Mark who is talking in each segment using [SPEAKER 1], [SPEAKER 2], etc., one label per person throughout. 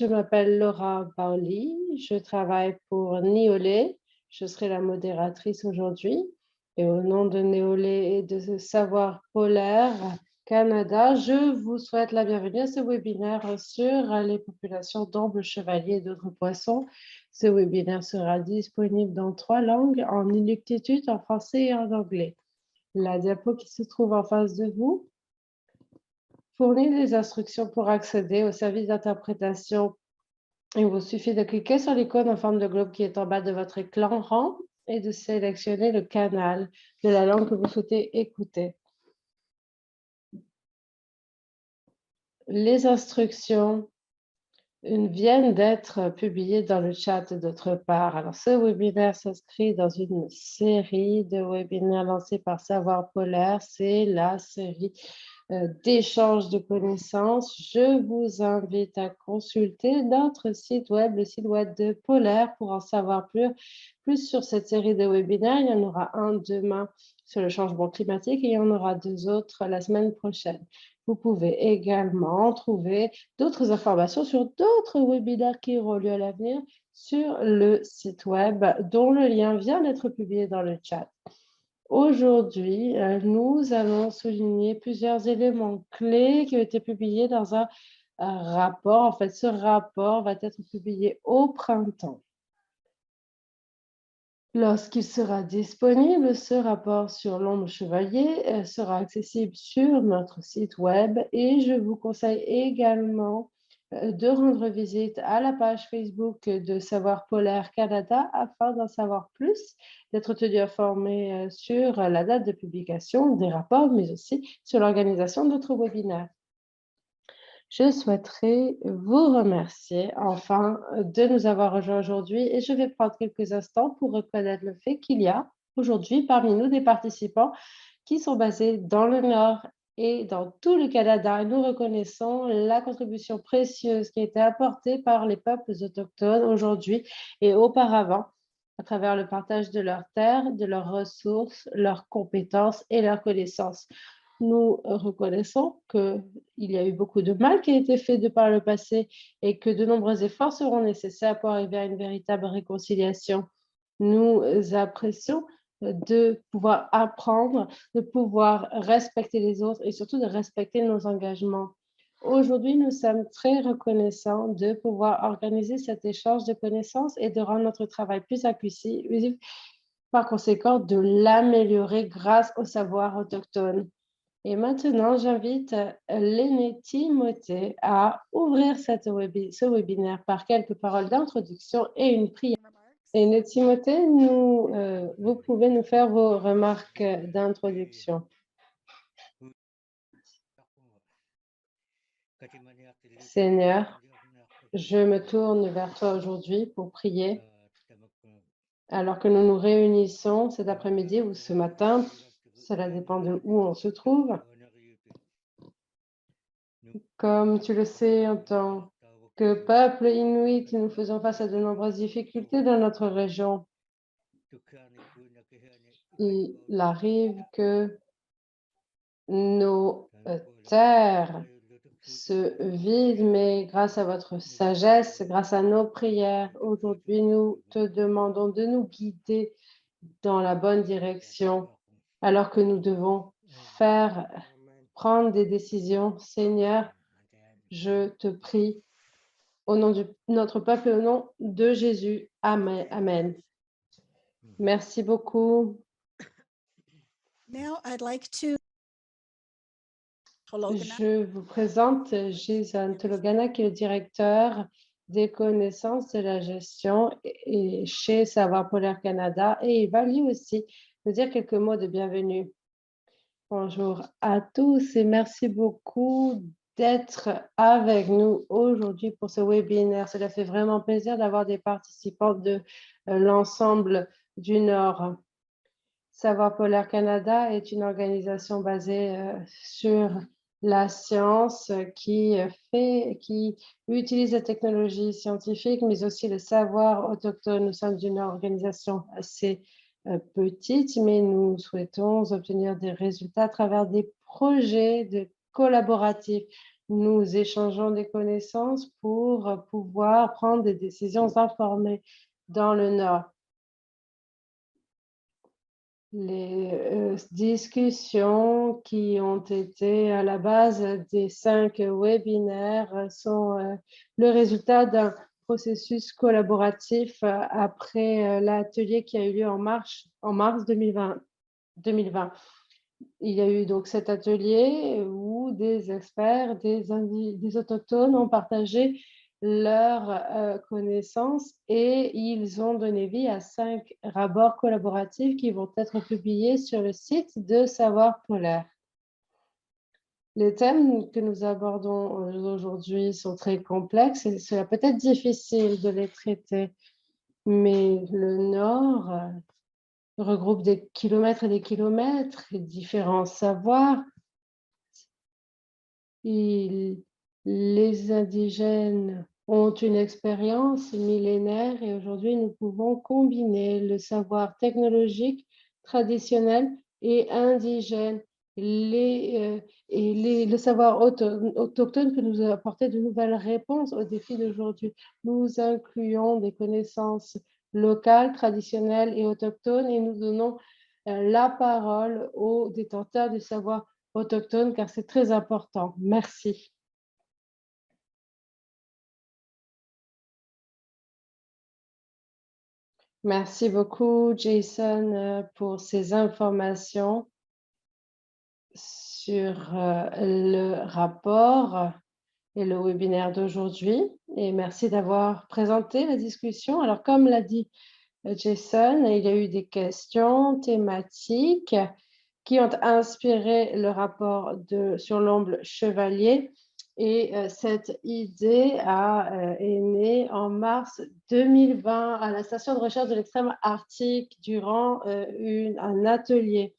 [SPEAKER 1] je m'appelle Laura Paoli, je travaille pour Niolé. Je serai la modératrice aujourd'hui. Et au nom de Niolé et de Savoir Polaire Canada, je vous souhaite la bienvenue à ce webinaire sur les populations d'ombles chevaliers et d'autres poissons. Ce webinaire sera disponible dans 3 langues, en inuktitut, en français et en anglais. La diapo qui se trouve en face de vous fournit les instructions pour accéder au service d'interprétation. Il vous suffit de cliquer sur l'icône en forme de globe qui est en bas de votre écran et de sélectionner le canal de la langue que vous souhaitez écouter. Les instructions viennent d'être publiées dans le chat d'autre part. Alors, ce webinaire s'inscrit dans une série de webinaires lancés par Savoir Polaire. C'est la série d'échange de connaissances. Je vous invite à consulter notre site web, le site web de Polaire, pour en savoir plus sur cette série de webinaires. Il y en aura un demain sur le changement climatique et il y en aura 2 autres la semaine prochaine. Vous pouvez également trouver d'autres informations sur d'autres webinaires qui auront lieu à l'avenir sur le site web dont le lien vient d'être publié dans le chat. Aujourd'hui, nous allons souligner plusieurs éléments clés qui ont été publiés dans un rapport. En fait, ce rapport va être publié au printemps. Lorsqu'il sera disponible, ce rapport sur l'ombre chevalier sera accessible sur notre site web et je vous conseille également de rendre visite à la page Facebook de Savoir Polaire Canada afin d'en savoir plus, d'être tenu informé sur la date de publication des rapports, mais aussi sur l'organisation d'autres webinaires. Je souhaiterais vous remercier enfin de nous avoir rejoints aujourd'hui et je vais prendre quelques instants pour reconnaître le fait qu'il y a aujourd'hui parmi nous des participants qui sont basés dans le Nord et dans tout le Canada. Et nous reconnaissons la contribution précieuse qui a été apportée par les peuples autochtones aujourd'hui et auparavant à travers le partage de leurs terres, de leurs ressources, leurs compétences et leurs connaissances. Nous reconnaissons qu'il y a eu beaucoup de mal qui a été fait de par le passé et que de nombreux efforts seront nécessaires pour arriver à une véritable réconciliation. Nous apprécions de pouvoir apprendre, de pouvoir respecter les autres et surtout de respecter nos engagements. Aujourd'hui, nous sommes très reconnaissants de pouvoir organiser cet échange de connaissances et de rendre notre travail plus inclusif, par conséquent de l'améliorer grâce au savoir autochtone. Et maintenant, j'invite l'aîné Timothée à ouvrir ce webinaire par quelques paroles d'introduction et une prière. Aîné Timothée, vous pouvez nous faire vos remarques d'introduction. Seigneur, je me tourne vers toi aujourd'hui pour prier. Alors que nous nous réunissons cet après-midi ou ce matin, cela dépend de où on se trouve. Comme tu le sais, en tant que peuple inuit, nous faisons face à de nombreuses difficultés dans notre région. Il arrive que nos terres se vident, mais grâce à votre sagesse, grâce à nos prières, aujourd'hui, nous te demandons de nous guider dans la bonne direction, alors que nous devons prendre des décisions. Seigneur, je te prie, au nom de notre peuple et au nom de Jésus. Amen. Amen. Merci beaucoup.
[SPEAKER 2] Now I'd like to
[SPEAKER 1] Je vous présente Jason Tologana, qui est le directeur des connaissances de la gestion et chez Savoir Polaire Canada, et il va lui aussi nous dire quelques mots de bienvenue. Bonjour à tous et merci beaucoup d'être avec nous aujourd'hui pour ce webinaire. Cela fait vraiment plaisir d'avoir des participants de l'ensemble du Nord. Savoir Polaire Canada est une organisation basée sur la science qui utilise la technologie scientifique, mais aussi le savoir autochtone. Nous sommes une organisation assez petite, mais nous souhaitons obtenir des résultats à travers des projets collaboratifs. Nous échangeons des connaissances pour pouvoir prendre des décisions informées dans le Nord. Les discussions qui ont été à la base des 5 webinaires sont le résultat d'un processus collaboratif après l'atelier qui a eu lieu en mars 2020. Il y a eu donc cet atelier où des experts, des autochtones ont partagé leurs connaissances et ils ont donné vie à 5 rapports collaboratifs qui vont être publiés sur le site de Savoir Polaire. Les thèmes que nous abordons aujourd'hui sont très complexes et cela peut être difficile de les traiter, mais le Nord regroupe des kilomètres et des kilomètres et différents savoirs. Les indigènes ont une expérience millénaire et aujourd'hui nous pouvons combiner le savoir technologique traditionnel et indigène. Le savoir autochtone peut nous apporter de nouvelles réponses aux défis d'aujourd'hui. Nous incluons des connaissances locales, traditionnelles et autochtones et nous donnons la parole aux détenteurs du savoir autochtone car c'est très important. Merci. Merci beaucoup, Jason, pour ces informations sur le rapport et le webinaire d'aujourd'hui. Et merci d'avoir présenté la discussion. Alors, comme l'a dit Jason, il y a eu des questions thématiques qui ont inspiré le rapport sur l'ombre chevalier. Et cette idée est née en mars 2020 à la station de recherche de l'extrême arctique durant un atelier.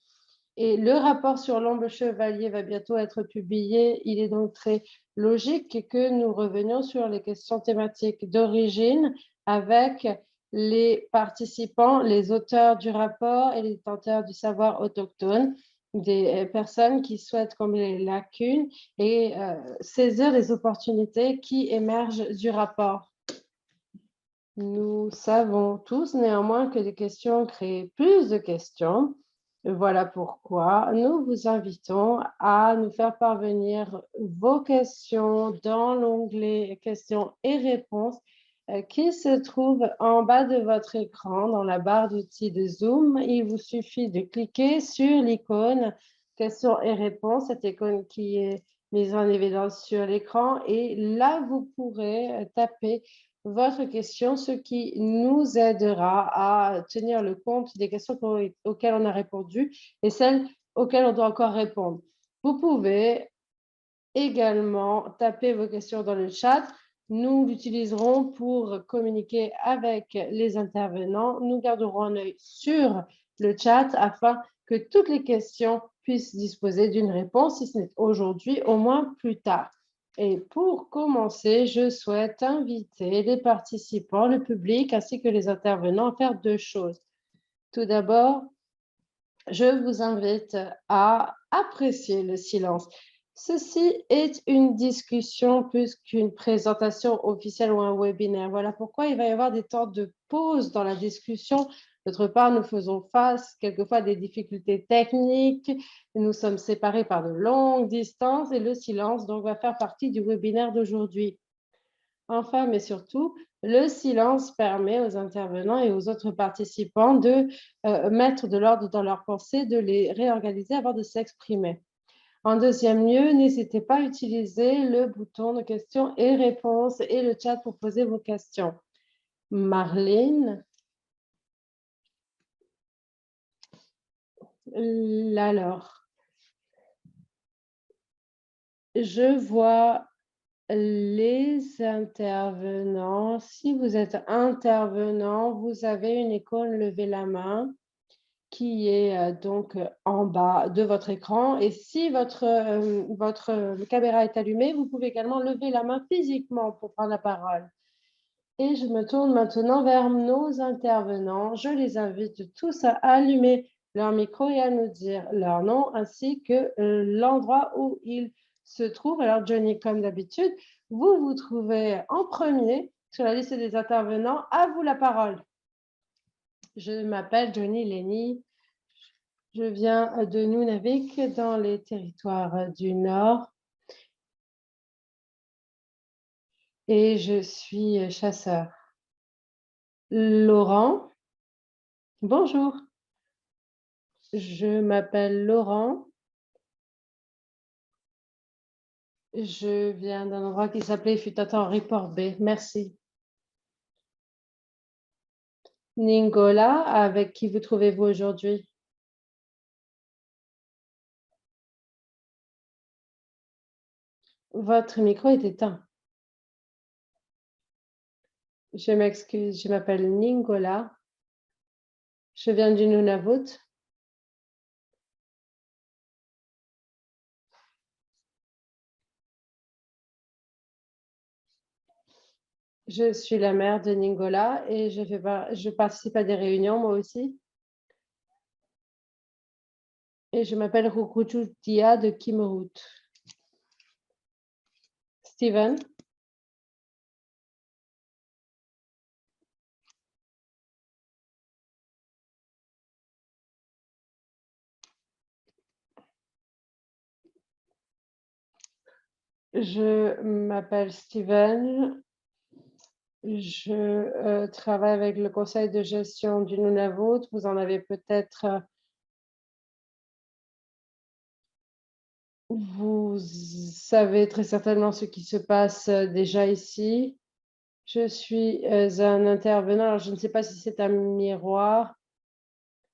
[SPEAKER 1] Et le rapport sur l'ombre chevalier va bientôt être publié. Il est donc très logique que nous revenions sur les questions thématiques d'origine avec les participants, les auteurs du rapport et les détenteurs du savoir autochtone, des personnes qui souhaitent combler les lacunes et saisir les opportunités qui émergent du rapport. Nous savons tous néanmoins que des questions créent plus de questions. Voilà pourquoi nous vous invitons à nous faire parvenir vos questions dans l'onglet questions et réponses qui se trouve en bas de votre écran dans la barre d'outils de Zoom. Il vous suffit de cliquer sur l'icône questions et réponses, cette icône qui est mise en évidence sur l'écran et là vous pourrez taper votre question, ce qui nous aidera à tenir le compte des questions auxquelles on a répondu et celles auxquelles on doit encore répondre. Vous pouvez également taper vos questions dans le chat. Nous l'utiliserons pour communiquer avec les intervenants. Nous garderons un œil sur le chat afin que toutes les questions puissent disposer d'une réponse, si ce n'est aujourd'hui, au moins plus tard. Et pour commencer, je souhaite inviter les participants, le public ainsi que les intervenants à faire 2 choses. Tout d'abord, je vous invite à apprécier le silence. Ceci est une discussion plus qu'une présentation officielle ou un webinaire. Voilà pourquoi il va y avoir des temps de pause dans la discussion. D'autre part, nous faisons face quelquefois à des difficultés techniques. Nous sommes séparés par de longues distances et le silence donc va faire partie du webinaire d'aujourd'hui. Enfin, mais surtout, le silence permet aux intervenants et aux autres participants de mettre de l'ordre dans leurs pensées, de les réorganiser avant de s'exprimer. En deuxième lieu, n'hésitez pas à utiliser le bouton de questions et réponses et le chat pour poser vos questions. Marlene. Alors, je vois les intervenants. Si vous êtes intervenant, vous avez une icône lever la main qui est donc en bas de votre écran. Et si votre caméra est allumée, vous pouvez également lever la main physiquement pour prendre la parole. Et je me tourne maintenant vers nos intervenants. Je les invite tous à allumer leur micro et à nous dire leur nom ainsi que l'endroit où ils se trouve. Alors, Johnny, comme d'habitude, vous vous trouvez en premier sur la liste des intervenants. À vous la parole. Je m'appelle Johnny Lenny. Je viens de Nunavik, dans les territoires du Nord. Et je suis chasseur. Laurent, bonjour. Je m'appelle Laurent. Je viens d'un endroit qui s'appelait fut un temps Report Bay. Merci. Ningola, avec qui vous trouvez-vous aujourd'hui? Votre micro est éteint. Je m'excuse, je m'appelle Ningola. Je viens du Nunavut. Je suis la mère de Ningola et je participe à des réunions moi aussi. Et je m'appelle Rukututia de Kimorut. Steven, je m'appelle Steven. Je travaille avec le conseil de gestion du Nunavut. Vous en avez peut-être... vous savez très certainement ce qui se passe déjà ici. Je suis un intervenant. Alors, je ne sais pas si c'est un miroir,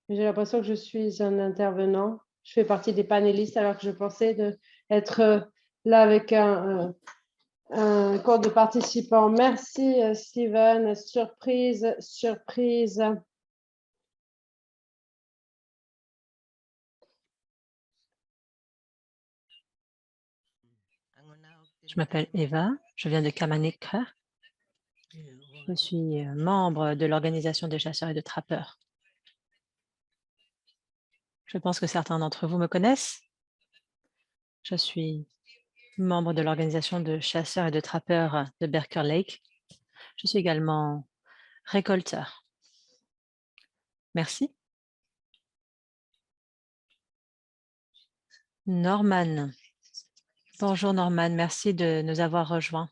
[SPEAKER 1] mais j'ai l'impression que je suis un intervenant. Je fais partie des panélistes alors que je pensais être là avec un cours de participants. Merci, Steven. Surprise, surprise.
[SPEAKER 3] Je m'appelle Eva, je viens de Kamanika. Je suis membre de l'organisation des chasseurs et de trappeurs. Je pense que certains d'entre vous me connaissent. Je suis membre de l'organisation de chasseurs et de trappeurs de Berker Lake. Je suis également récolteur. Merci. Norman. Bonjour Norman, merci de nous avoir rejoints.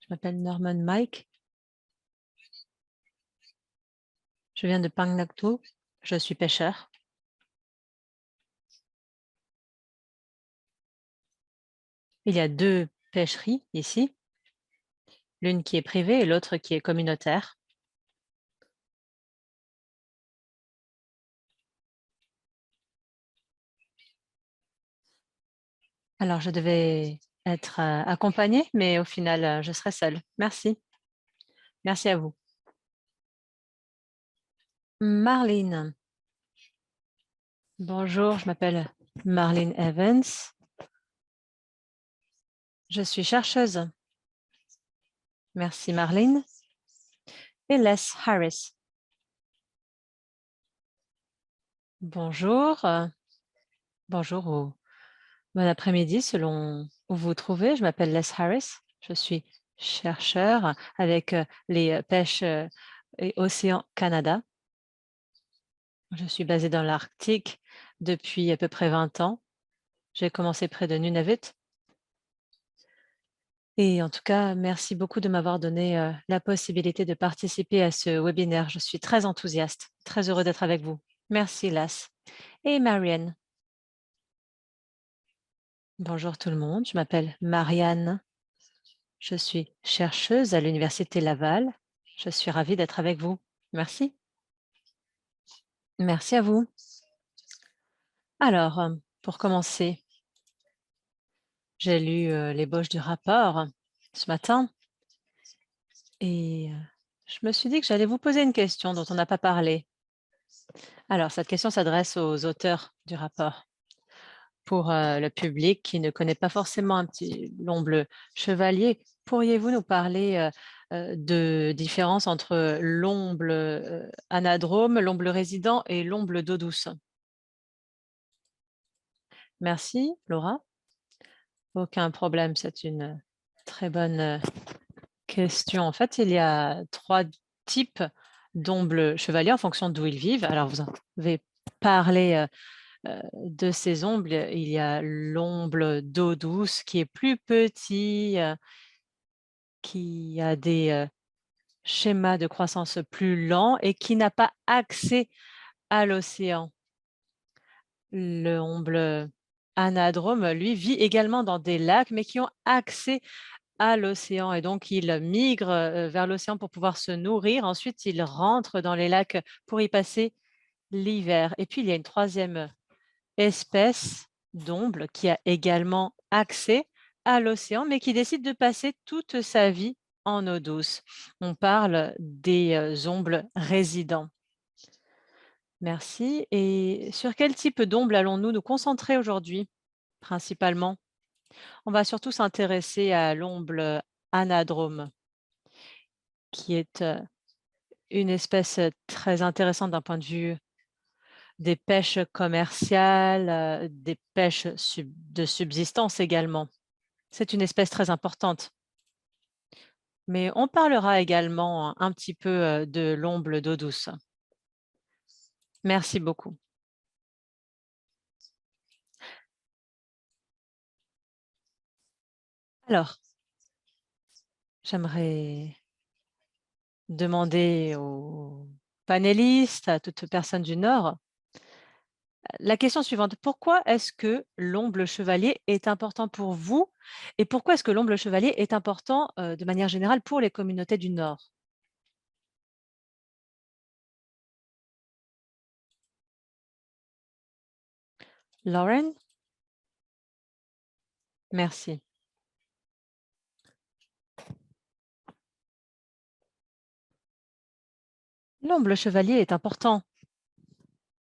[SPEAKER 3] Je m'appelle Norman Mike. Je viens de Pangnaktu. Je suis pêcheur. Il y a 2 pêcheries ici, l'une qui est privée et l'autre qui est communautaire. Alors, je devais être accompagnée, mais au final, je serai seule. Merci. Merci à vous. Marlene. Bonjour, je m'appelle Marlene Evans. Je suis chercheuse. Merci Marlene. Et Les Harris. Bonjour. Bonjour ou bon après-midi selon où vous vous trouvez. Je m'appelle Les Harris. Je suis chercheur avec les pêches et Océan Canada. Je suis basée dans l'Arctique depuis à peu près 20 ans. J'ai commencé près de Nunavut. Et en tout cas, merci beaucoup de m'avoir donné la possibilité de participer à ce webinaire. Je suis très enthousiaste, très heureux d'être avec vous. Merci, Las. Et Marianne. Bonjour tout le monde, je m'appelle Marianne. Je suis chercheuse à l'Université Laval. Je suis ravie d'être avec vous. Merci. Merci à vous. Alors, pour commencer, j'ai lu l'ébauche du rapport ce matin et je me suis dit que j'allais vous poser une question dont on n'a pas parlé. Alors, cette question s'adresse aux auteurs du rapport. Pour le public qui ne connaît pas forcément un petit l'omble chevalier, pourriez-vous nous parler de différence entre l'omble anadrome, l'omble résident et l'omble d'eau douce? Merci, Laura. Aucun problème, c'est une très bonne question. En fait, il y a 3 types d'ombles chevaliers en fonction d'où ils vivent. Alors, vous avez parlé de ces ombles. Il y a l'omble d'eau douce qui est plus petit, qui a des schémas de croissance plus lents et qui n'a pas accès à l'océan. L'omble anadrome, lui, vit également dans des lacs, mais qui ont accès à l'océan et donc il migre vers l'océan pour pouvoir se nourrir. Ensuite, il rentre dans les lacs pour y passer l'hiver. Et puis, il y a une troisième espèce d'omble qui a également accès à l'océan, mais qui décide de passer toute sa vie en eau douce. On parle des ombles résidents. Merci. Et sur quel type d'omble allons-nous nous concentrer aujourd'hui, principalement? On va surtout s'intéresser à l'omble anadrome, qui est une espèce très intéressante d'un point de vue des pêches commerciales, des pêches de subsistance également. C'est une espèce très importante. Mais on parlera également un petit peu de l'omble d'eau douce. Merci beaucoup. Alors, j'aimerais demander aux panélistes, à toute personne du Nord, la question suivante. Pourquoi est-ce que l'omble chevalier est important pour vous et pourquoi est-ce que l'omble chevalier est important de manière générale pour les communautés du Nord? Lauren? Merci. L'omble chevalier est important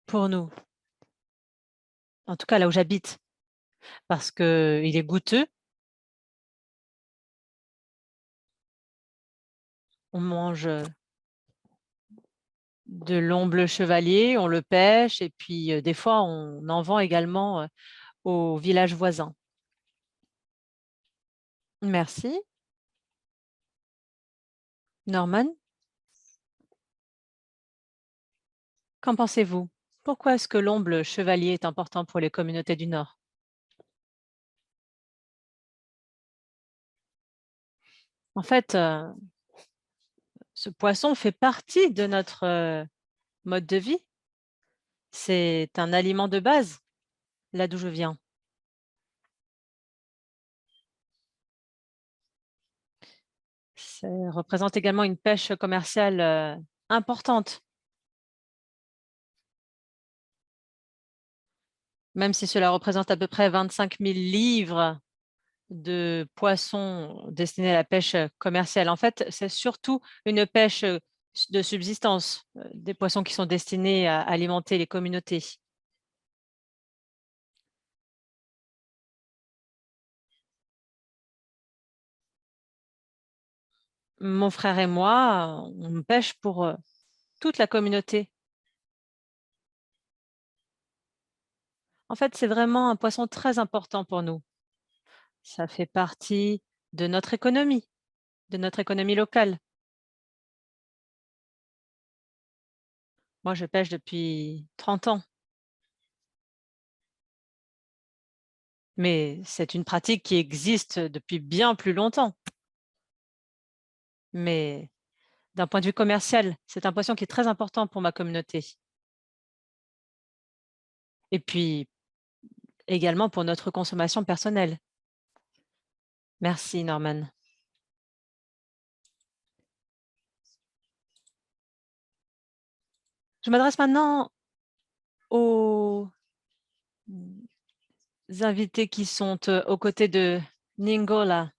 [SPEAKER 3] pour nous, en tout cas là où j'habite, parce qu'il est goûteux. On mange de l'omble chevalier, on le pêche et puis des fois on en vend également aux villages voisins. Merci. Norman, qu'en pensez-vous? Pourquoi est-ce que l'omble chevalier est important pour les communautés du Nord? En fait, ce poisson fait partie de notre mode de vie. C'est un aliment de base, là d'où je viens. Ça représente également une pêche commerciale importante, même si cela représente à peu près 25 000 livres de poissons destinés à la pêche commerciale. En fait, c'est surtout une pêche de subsistance, des poissons qui sont destinés à alimenter les communautés. Mon frère et moi, on pêche pour toute la communauté. En fait, c'est vraiment un poisson très important pour nous. Ça fait partie de notre économie locale. Moi, je pêche depuis 30 ans, mais c'est une pratique qui existe depuis bien plus longtemps. Mais d'un point de vue commercial, c'est un poisson qui est très important pour ma communauté. Et puis, également pour notre consommation personnelle. Merci, Norman. Je m'adresse maintenant aux invités qui sont aux côtés de Ningola.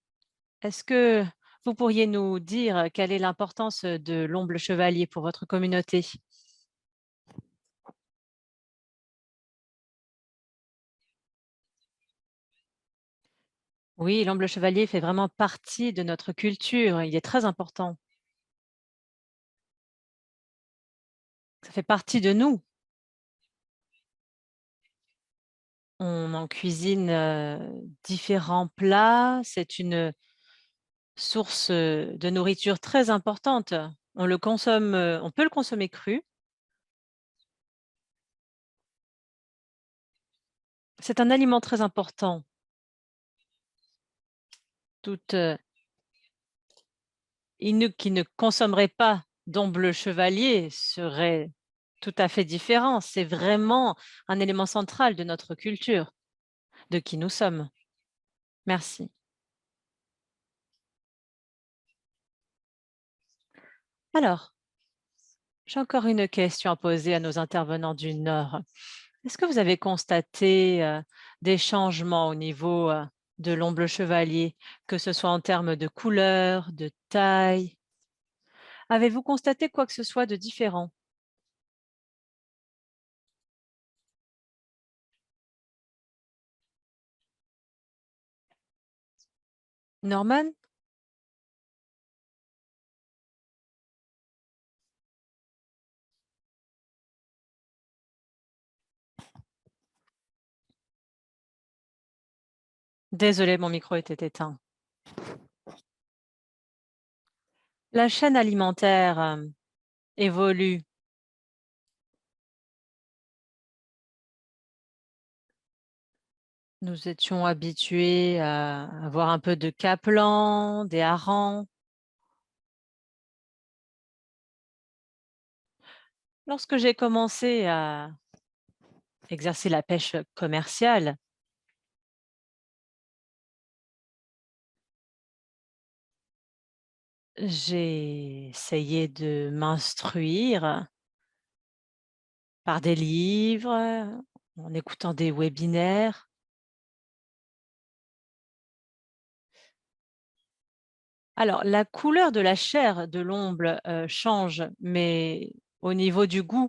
[SPEAKER 3] Est-ce que vous pourriez nous dire quelle est l'importance de l'omble chevalier pour votre communauté? Oui, l'omble chevalier fait vraiment partie de notre culture. Il est très important. Ça fait partie de nous. On en cuisine différents plats. C'est une source de nourriture très importante. On le consomme, on peut le consommer cru. C'est un aliment très important. Toute Inuk qui ne consommerait pas dent bleu chevalier serait tout à fait différent. C'est vraiment un élément central de notre culture, de qui nous sommes. Merci. Alors, j'ai encore une question à poser à nos intervenants du Nord. Est-ce que vous avez constaté des changements au niveau de l'omble chevalier, que ce soit en termes de couleur, de taille? Avez-vous constaté quoi que ce soit de différent? Norman? Désolée, mon micro était éteint. La chaîne alimentaire évolue. Nous étions habitués à avoir un peu de capelans, des harengs. Lorsque j'ai commencé à exercer la pêche commerciale, j'ai essayé de m'instruire par des livres, en écoutant des webinaires. Alors, la couleur de la chair de l'omble change, mais au niveau du goût,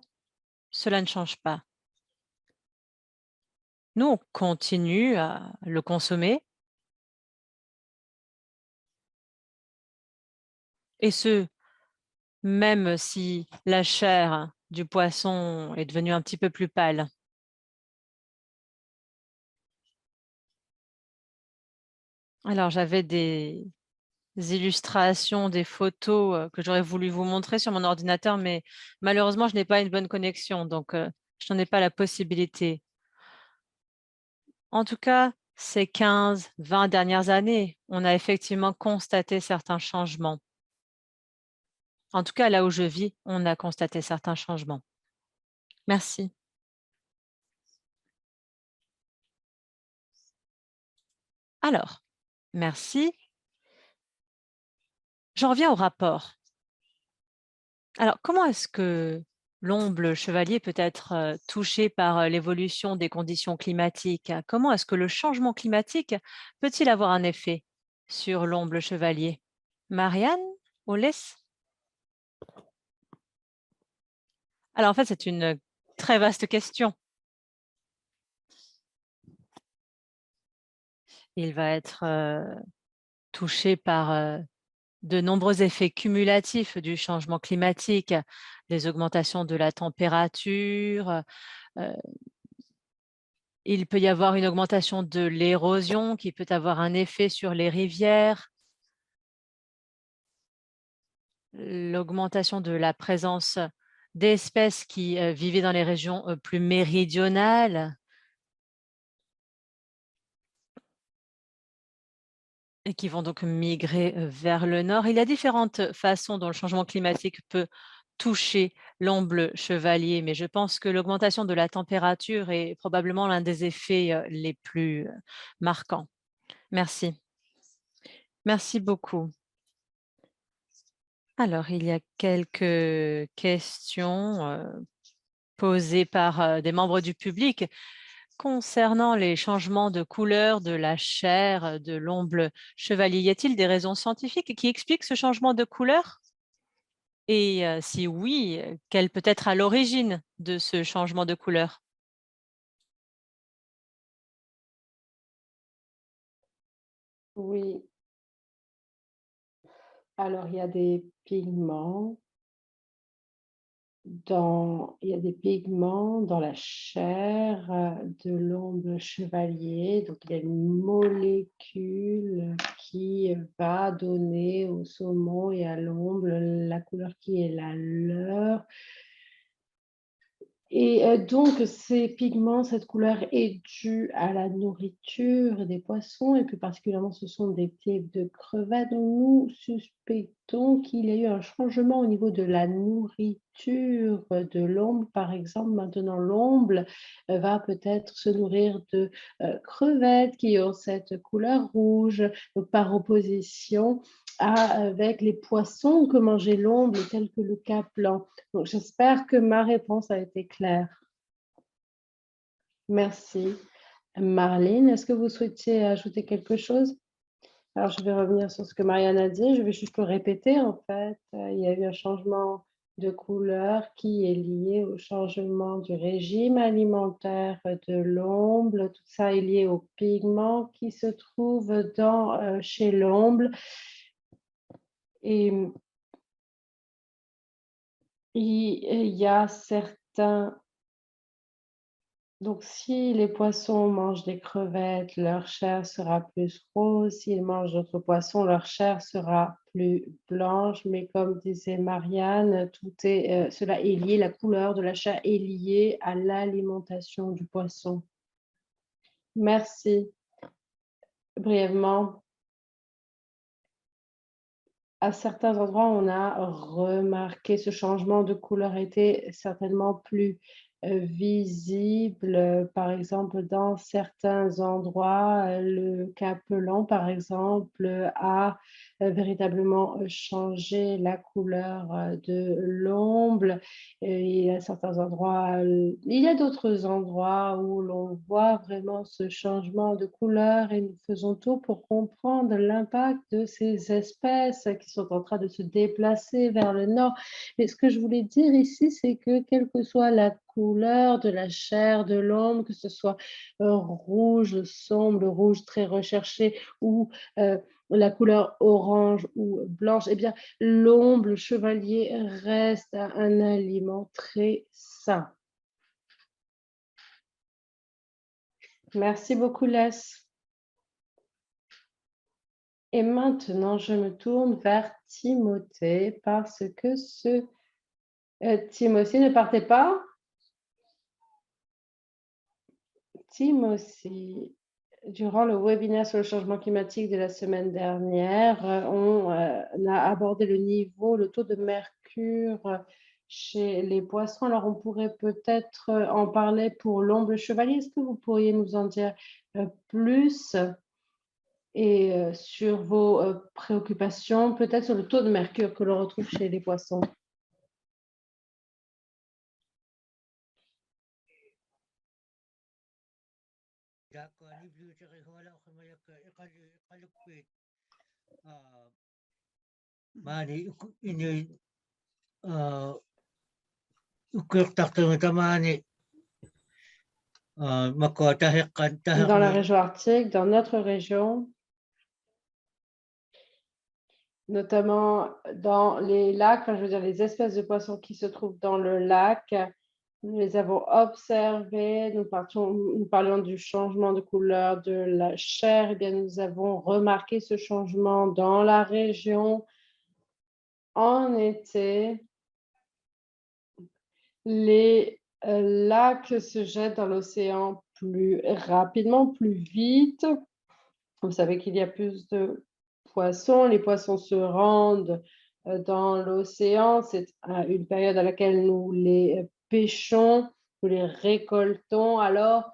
[SPEAKER 3] cela ne change pas. Nous, on continue à le consommer, et ce, même si la chair du poisson est devenue un petit peu plus pâle. Alors, j'avais des illustrations, des photos que j'aurais voulu vous montrer sur mon ordinateur, mais malheureusement, je n'ai pas une bonne connexion, donc je n'en ai pas la possibilité. En tout cas, ces 15-20 dernières années, on a effectivement constaté certains changements. En tout cas, là où je vis, on a constaté certains changements. Merci. Alors, merci. J'en reviens au rapport. Alors, comment est-ce que l'omble chevalier peut être touché par l'évolution des conditions climatiques? Comment est-ce que le changement climatique peut-il avoir un effet sur l'omble chevalier? Marianne? Oles? Alors, en fait, c'est une très vaste question. Il va être touché par de nombreux effets cumulatifs du changement climatique, les augmentations de la température, il peut y avoir une augmentation de l'érosion qui peut avoir un effet sur les rivières, l'augmentation de la présence d'espèces qui vivaient dans les régions plus méridionales et qui vont donc migrer vers le nord. Il y a différentes façons dont le changement climatique peut toucher l'omble chevalier, mais je pense que l'augmentation de la température est probablement l'un des effets les plus marquants. Merci. Merci beaucoup. Alors, il y a quelques questions posées par des membres du public concernant les changements de couleur de la chair de l'omble chevalier. Y a-t-il des raisons scientifiques qui expliquent ce changement de couleur? Et si oui, quelle peut être à l'origine de ce changement de couleur?
[SPEAKER 1] Oui, alors il y a des pigments il y a des pigments dans la chair de l'omble chevalier. Donc, il y a une molécule qui va donner au saumon et à l'omble la couleur qui est la leur. Et donc ces pigments, cette couleur est due à la nourriture des poissons et plus particulièrement ce sont des types de crevettes. Donc nous suspectons qu'il y a eu un changement au niveau de la nourriture de l'omble. Par exemple, maintenant l'omble va peut-être se nourrir de crevettes qui ont cette couleur rouge, donc par opposition avec les poissons que mangeait l'omble tels que le capelin. Donc, j'espère que ma réponse a été claire. Merci. Marlene, est-ce que vous souhaitiez ajouter quelque chose? Alors, je vais revenir sur ce que Marianne a dit. Je vais juste le répéter, en fait. Il y a eu un changement de couleur qui est lié au changement du régime alimentaire de l'omble. Tout ça est lié aux pigments qui se trouvent chez l'omble. Et il y a certains... Donc, si les poissons mangent des crevettes, leur chair sera plus rose. S'ils mangent d'autres poissons, leur chair sera plus blanche. Mais comme disait Marianne, cela est lié, la couleur de la chair est liée à l'alimentation du poisson. Merci. Brièvement, à certains endroits, on a remarqué ce changement de couleur était certainement plus visible. Par exemple, dans certains endroits, le capellan, par exemple, a véritablement changé la couleur de l'omble. Il y a certains endroits, il y a d'autres endroits où l'on voit vraiment ce changement de couleur et nous faisons tout pour comprendre l'impact de ces espèces qui sont en train de se déplacer vers le nord. Mais ce que je voulais dire ici, c'est que quelle que soit la couleur de la chair de l'omble, que ce soit rouge sombre, rouge très recherché ou la couleur orange ou blanche, eh bien, l'omble chevalier reste un aliment très sain. Merci beaucoup, Les. Et maintenant, je me tourne vers Timothée parce que Timothée, ne partez pas. Timothée, durant le webinaire sur le changement climatique de la semaine dernière, on a abordé le taux de mercure chez les poissons. Alors, on pourrait peut-être en parler pour l'omble chevalier. Est-ce que vous pourriez nous en dire plus et sur vos préoccupations, peut-être sur le taux de mercure que l'on retrouve chez les poissons? Dans la région arctique, dans notre région, notamment dans les lacs, je veux dire les espèces de poissons qui se trouvent dans le lac, nous les avons observés, nous parlions du changement de couleur de la chair, eh bien nous avons remarqué ce changement dans la région. En été, les lacs se jettent dans l'océan plus rapidement, plus vite. Vous savez qu'il y a plus de poissons. Les poissons se rendent dans l'océan. C'est une période à laquelle nous les pêchons, nous les récoltons. Alors,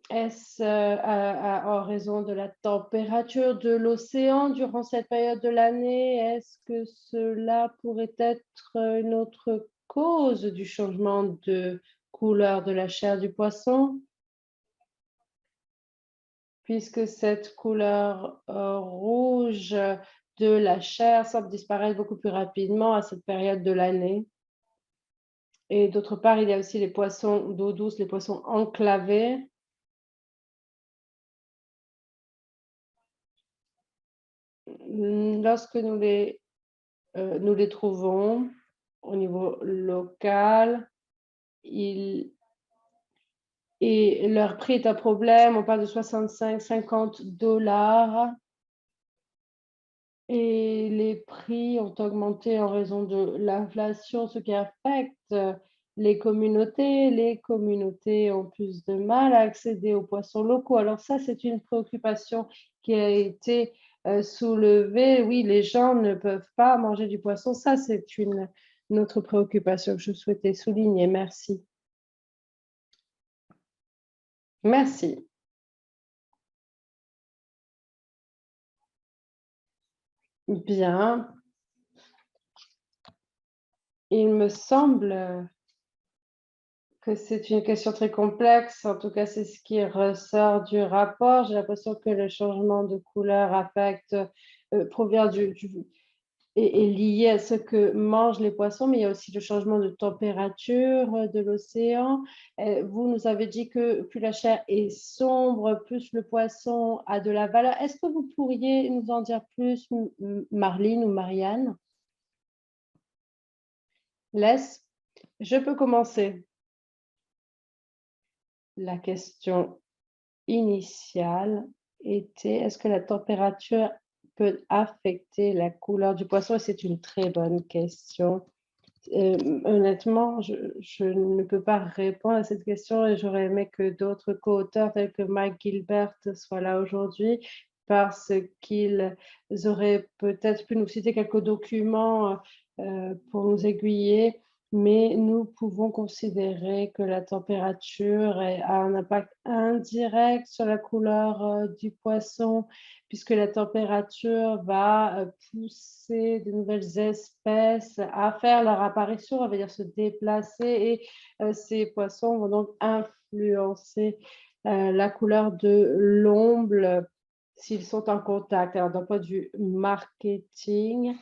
[SPEAKER 1] est-ce en raison de la température de l'océan durant cette période de l'année? Est-ce que cela pourrait être une autre cause du changement de couleur de la chair du poisson? Puisque cette couleur rouge de la chair semble disparaître beaucoup plus rapidement à cette période de l'année. Et d'autre part, il y a aussi les poissons d'eau douce, les poissons enclavés. Lorsque nous les trouvons au niveau niveau local, et leur prix est un problème. On parle de 65-50 $. Et les prix ont augmenté en raison de l'inflation, ce qui affecte les communautés. Les communautés ont plus de mal à accéder aux poissons locaux. Alors ça, c'est une préoccupation qui a été soulevée. Oui, les gens ne peuvent pas manger du poisson. Ça, c'est une autre préoccupation que je souhaitais souligner. Merci. Merci. Bien. Il me semble que c'est une question très complexe. En tout cas, c'est ce qui ressort du rapport. J'ai l'impression que le changement de couleur affecte, provient est lié à ce que mangent les poissons, mais il y a aussi le changement de température de l'océan. Vous nous avez dit que plus la chair est sombre, plus le poisson a de la valeur. Est-ce que vous pourriez nous en dire plus, Marlene ou Marianne? Laisse, je peux commencer. La question initiale était: est-ce que la température peut affecter la couleur du poisson? Et c'est une très bonne question. Honnêtement, je ne peux pas répondre à cette question et j'aurais aimé que d'autres co-auteurs tels que Mike Gilbert soient là aujourd'hui parce qu'ils auraient peut-être pu nous citer quelques documents pour nous aiguiller, mais nous pouvons considérer que la température a un impact indirect sur la couleur du poisson, puisque la température va pousser de nouvelles espèces à faire leur apparition, on va dire se déplacer, et ces poissons vont donc influencer la couleur de l'omble s'ils sont en contact. Alors, d'un point de vue marketing,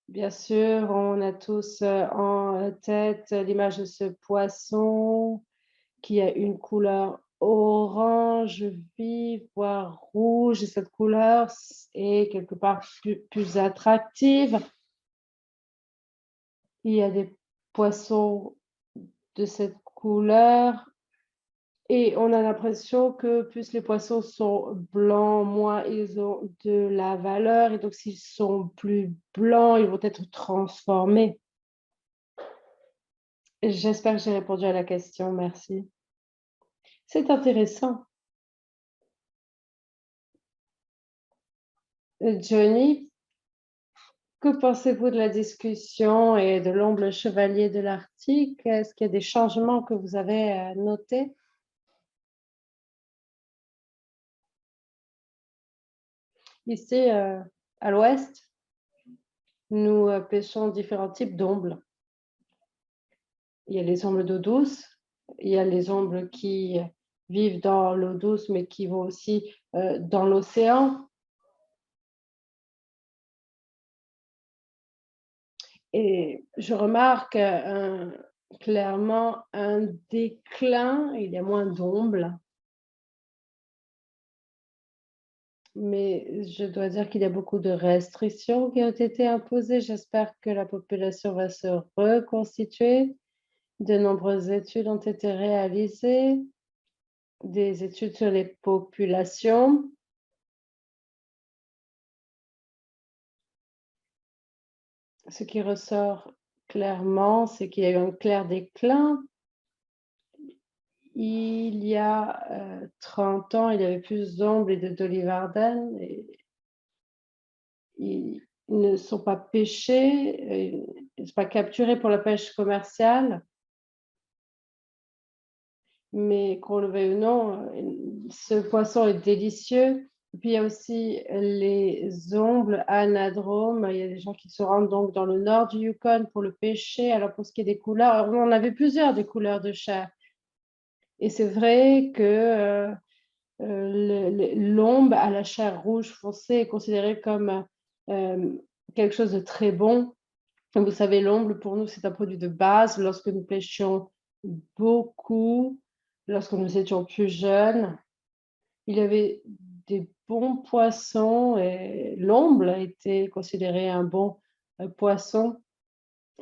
[SPEAKER 1] bien sûr, on a tous en tête l'image de ce poisson qui a une couleur orange vive, voire rouge, et cette couleur est quelque part plus attractive. Il y a des poissons de cette couleur et on a l'impression que plus les poissons sont blancs, moins ils ont de la valeur, et donc s'ils sont plus blancs, ils vont être transformés. J'espère que j'ai répondu à la question, merci. C'est intéressant. Johnny, que pensez-vous de la discussion et de l'ombre chevalier de l'article? Est-ce qu'il y a des changements que vous avez notés? Ici, à l'ouest, nous pêchons différents types d'ombles. Il y a les ombles d'eau douce, il y a les ombles qui vivent dans l'eau douce, mais qui vont aussi dans l'océan. Et je remarque clairement un déclin, il y a moins d'ombles. Mais je dois dire qu'il y a beaucoup de restrictions qui ont été imposées. J'espère que la population va se reconstituer. De nombreuses études ont été réalisées, des études sur les populations. Ce qui ressort clairement, c'est qu'il y a eu un clair déclin. Il y a 30 ans, il y avait plus d'ombles et d'olivarden. Ils ne sont pas pêchés, ils ne sont pas capturés pour la pêche commerciale. Mais qu'on le veuille ou non, ce poisson est délicieux. Et puis il y a aussi les ombles anadromes. Il y a des gens qui se rendent donc dans le nord du Yukon pour le pêcher. Alors pour ce qui est des couleurs, on en avait plusieurs des couleurs de chair. Et c'est vrai que l'omble à la chair rouge foncée est considérée comme quelque chose de très bon. Comme vous savez, l'omble pour nous c'est un produit de base. Lorsque nous pêchions beaucoup, lorsque nous étions plus jeunes, il y avait des bons poissons et l'omble était considéré un bon poissons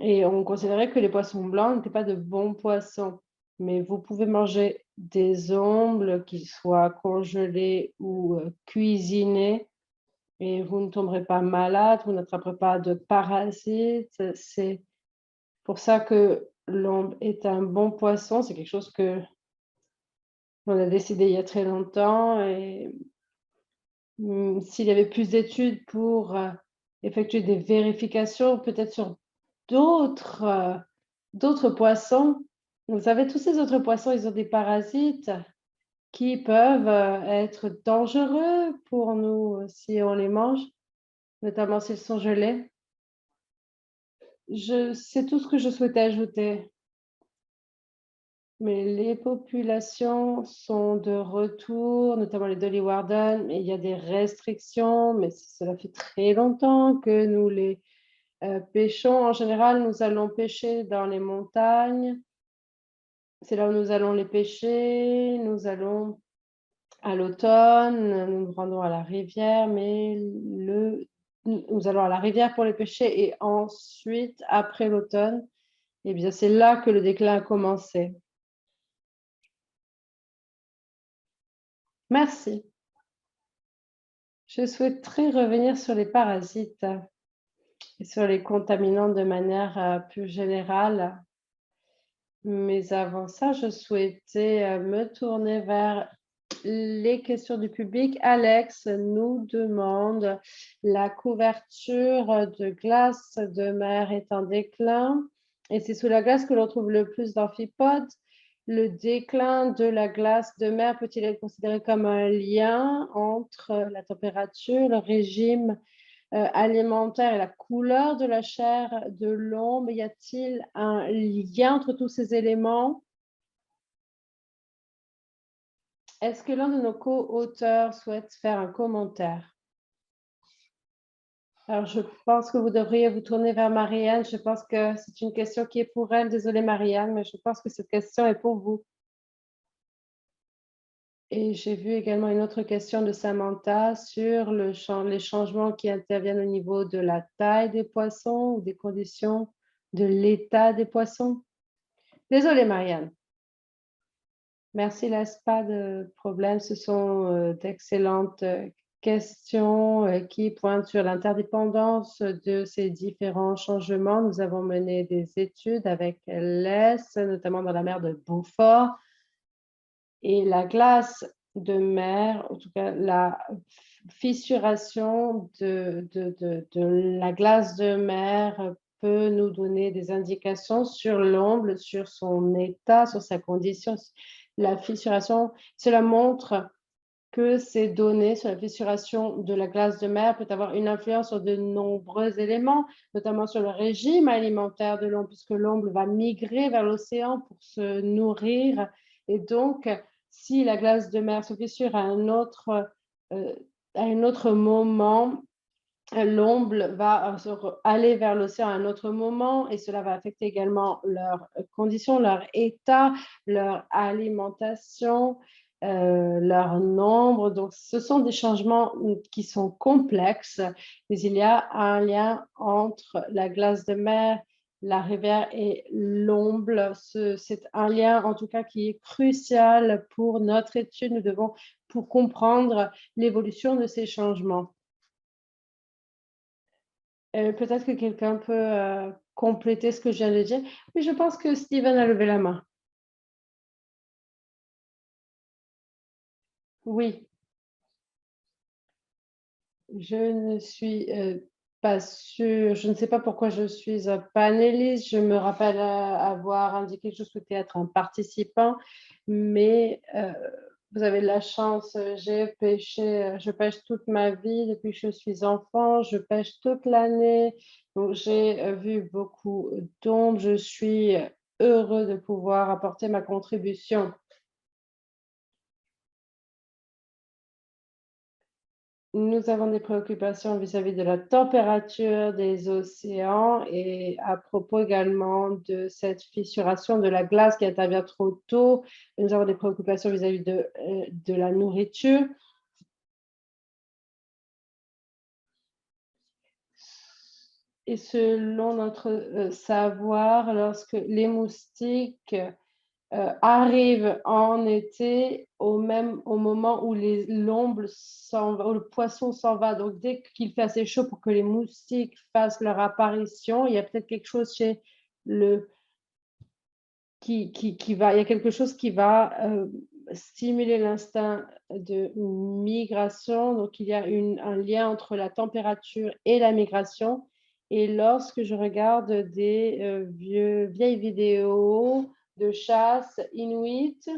[SPEAKER 1] et on considérait que les poissons blancs n'étaient pas de bons poissons. Mais vous pouvez manger des ombles, qu'ils soient congelés ou cuisinés, et vous ne tomberez pas malade, vous n'attraperez pas de parasites. C'est pour ça que l'omble est un bon poisson. C'est quelque chose que on a décidé il y a très longtemps et s'il y avait plus d'études pour effectuer des vérifications, peut-être sur d'autres poissons. Vous savez, tous ces autres poissons, ils ont des parasites qui peuvent être dangereux pour nous si on les mange, notamment s'ils sont gelés. C'est tout ce que je souhaitais ajouter. Mais les populations sont de retour, notamment les Dolly Warden, mais il y a des restrictions, mais cela fait très longtemps que nous les pêchons. En général, nous allons pêcher dans les montagnes. C'est là où nous allons les pêcher. Nous allons à l'automne, nous nous rendons à la rivière, mais nous allons à la rivière pour les pêcher et ensuite, après l'automne, eh bien, c'est là que le déclin a commencé. Merci. Je souhaiterais revenir sur les parasites et sur les contaminants de manière plus générale. Mais avant ça, je souhaitais me tourner vers les questions du public. Alex nous demande: la couverture de glace de mer est en déclin et c'est sous la glace que l'on trouve le plus d'amphipodes. Le déclin de la glace de mer peut-il être considéré comme un lien entre la température, le régime alimentaire et la couleur de la chair de l'omble? Y a-t-il un lien entre tous ces éléments? Est-ce que l'un de nos co-auteurs souhaite faire un commentaire? Alors, je pense que vous devriez vous tourner vers Marianne. Je pense que c'est une question qui est pour elle. Désolée, Marianne, mais je pense que cette question est pour vous. Et j'ai vu également une autre question de Samantha sur les changements qui interviennent au niveau de la taille des poissons ou des conditions de l'état des poissons. Désolée, Marianne. Merci, laisse pas de problème. Ce sont d'excellentes questions qui pointent sur l'interdépendance de ces différents changements. Nous avons mené des études avec l'ES, notamment dans la mer de Beaufort. Et la glace de mer, en tout cas la fissuration de la glace de mer peut nous donner des indications sur l'omble, sur son état, sur sa condition. La fissuration, cela montre que ces données sur la fissuration de la glace de mer peut avoir une influence sur de nombreux éléments, notamment sur le régime alimentaire de l'omble, puisque l'omble va migrer vers l'océan pour se nourrir. Et donc, si la glace de mer se fissure à un autre moment, l'omble va aller vers l'océan à un autre moment et cela va affecter également leurs conditions, leur état, leur alimentation, leur nombre. Donc, ce sont des changements qui sont complexes, mais il y a un lien entre la glace de mer, la rivière et l'omble. C'est un lien, en tout cas, qui est crucial pour notre étude. Nous devons, pour comprendre l'évolution de ces changements. Peut-être que quelqu'un peut compléter ce que je viens de dire. Oui, je pense que Steven a levé la main. Oui, je ne suis pas sûre. Je ne sais pas pourquoi je suis un panéliste. Je me rappelle avoir indiqué que je souhaitais être un participant, mais vous avez de la chance. J'ai pêché, je pêche toute ma vie depuis que je suis enfant. Je pêche toute l'année. Donc, j'ai vu beaucoup d'ombres. Je suis heureux de pouvoir apporter ma contribution. Nous avons des préoccupations vis-à-vis de la température des océans et à propos également de cette fissuration de la glace qui intervient trop tôt. Nous avons des préoccupations vis-à-vis de la nourriture. et selon notre savoir, lorsque les moustiques arrivent en été au moment où l'omble s'en va, où le poisson s'en va. Donc dès qu'il fait assez chaud pour que les moustiques fassent leur apparition, il y a peut-être quelque chose chez le qui va il y a quelque chose qui va, stimuler l'instinct de migration. Donc il y a un lien entre la température et la migration et lorsque je regarde des, vieilles vidéos de chasse inuit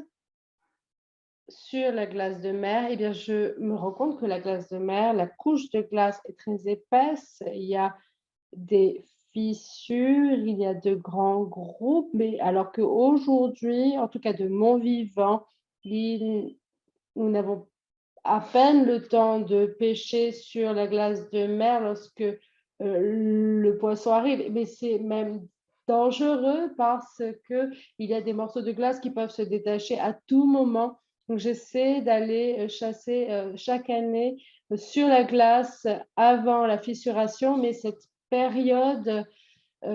[SPEAKER 1] sur la glace de mer, eh bien, je me rends compte que la glace de mer, la couche de glace est très épaisse. Il y a des fissures, il y a de grands groupes, mais alors qu'aujourd'hui, en tout cas de mon vivant, nous n'avons à peine le temps de pêcher sur la glace de mer lorsque le poisson arrive. Mais c'est même dangereux parce qu'il y a des morceaux de glace qui peuvent se détacher à tout moment. Donc, j'essaie d'aller chasser chaque année sur la glace avant la fissuration, mais cette période,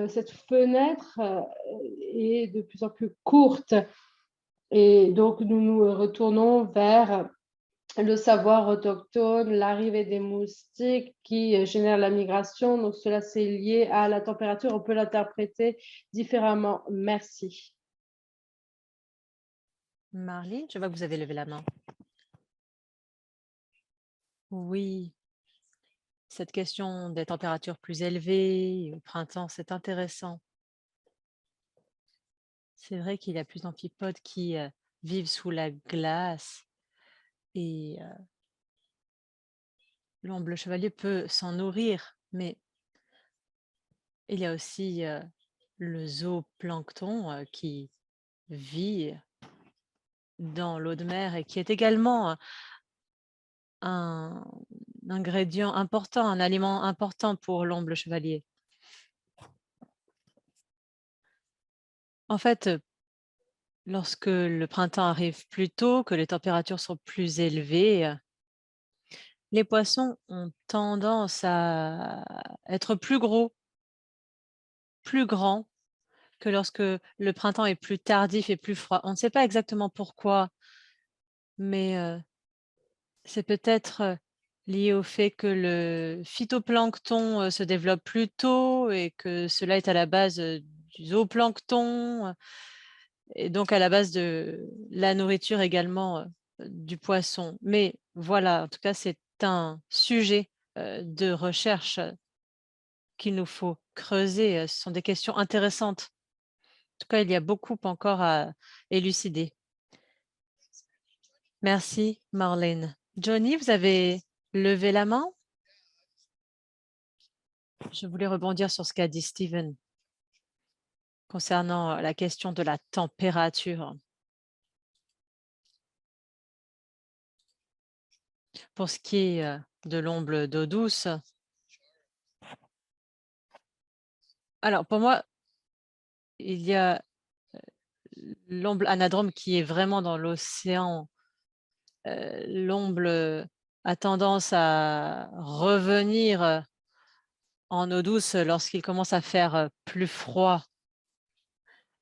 [SPEAKER 1] cette fenêtre est de plus en plus courte. Et donc, nous nous retournons vers le savoir autochtone, l'arrivée des moustiques qui génèrent la migration. Donc, cela, c'est lié à la température. On peut l'interpréter différemment. Merci.
[SPEAKER 3] Marlene, je vois que vous avez levé la main. Oui, cette question des températures plus élevées au printemps, c'est intéressant. C'est vrai qu'il y a plus d'amphipodes qui vivent sous la glace et l'omble chevalier peut s'en nourrir, mais il y a aussi le zooplancton qui vit dans l'eau de mer et qui est également un ingrédient important, un aliment important pour l'omble chevalier. En fait, lorsque le printemps arrive plus tôt, que les températures sont plus élevées, les poissons ont tendance à être plus gros, plus grands que lorsque le printemps est plus tardif et plus froid. On ne sait pas exactement pourquoi, mais c'est peut-être lié au fait que le phytoplancton se développe plus tôt et que cela est à la base du zooplancton et donc à la base de la nourriture également du poisson. Mais voilà, en tout cas, c'est un sujet de recherche qu'il nous faut creuser. Ce sont des questions intéressantes. En tout cas, il y a beaucoup encore à élucider. Merci, Marlène. Johnny, vous avez levé la main? Je voulais rebondir sur ce qu'a dit Steven concernant la question de la température. Pour ce qui est de l'omble d'eau douce, alors pour moi, il y a l'omble anadrome qui est vraiment dans l'océan. L'omble a tendance à revenir en eau douce lorsqu'il commence à faire plus froid.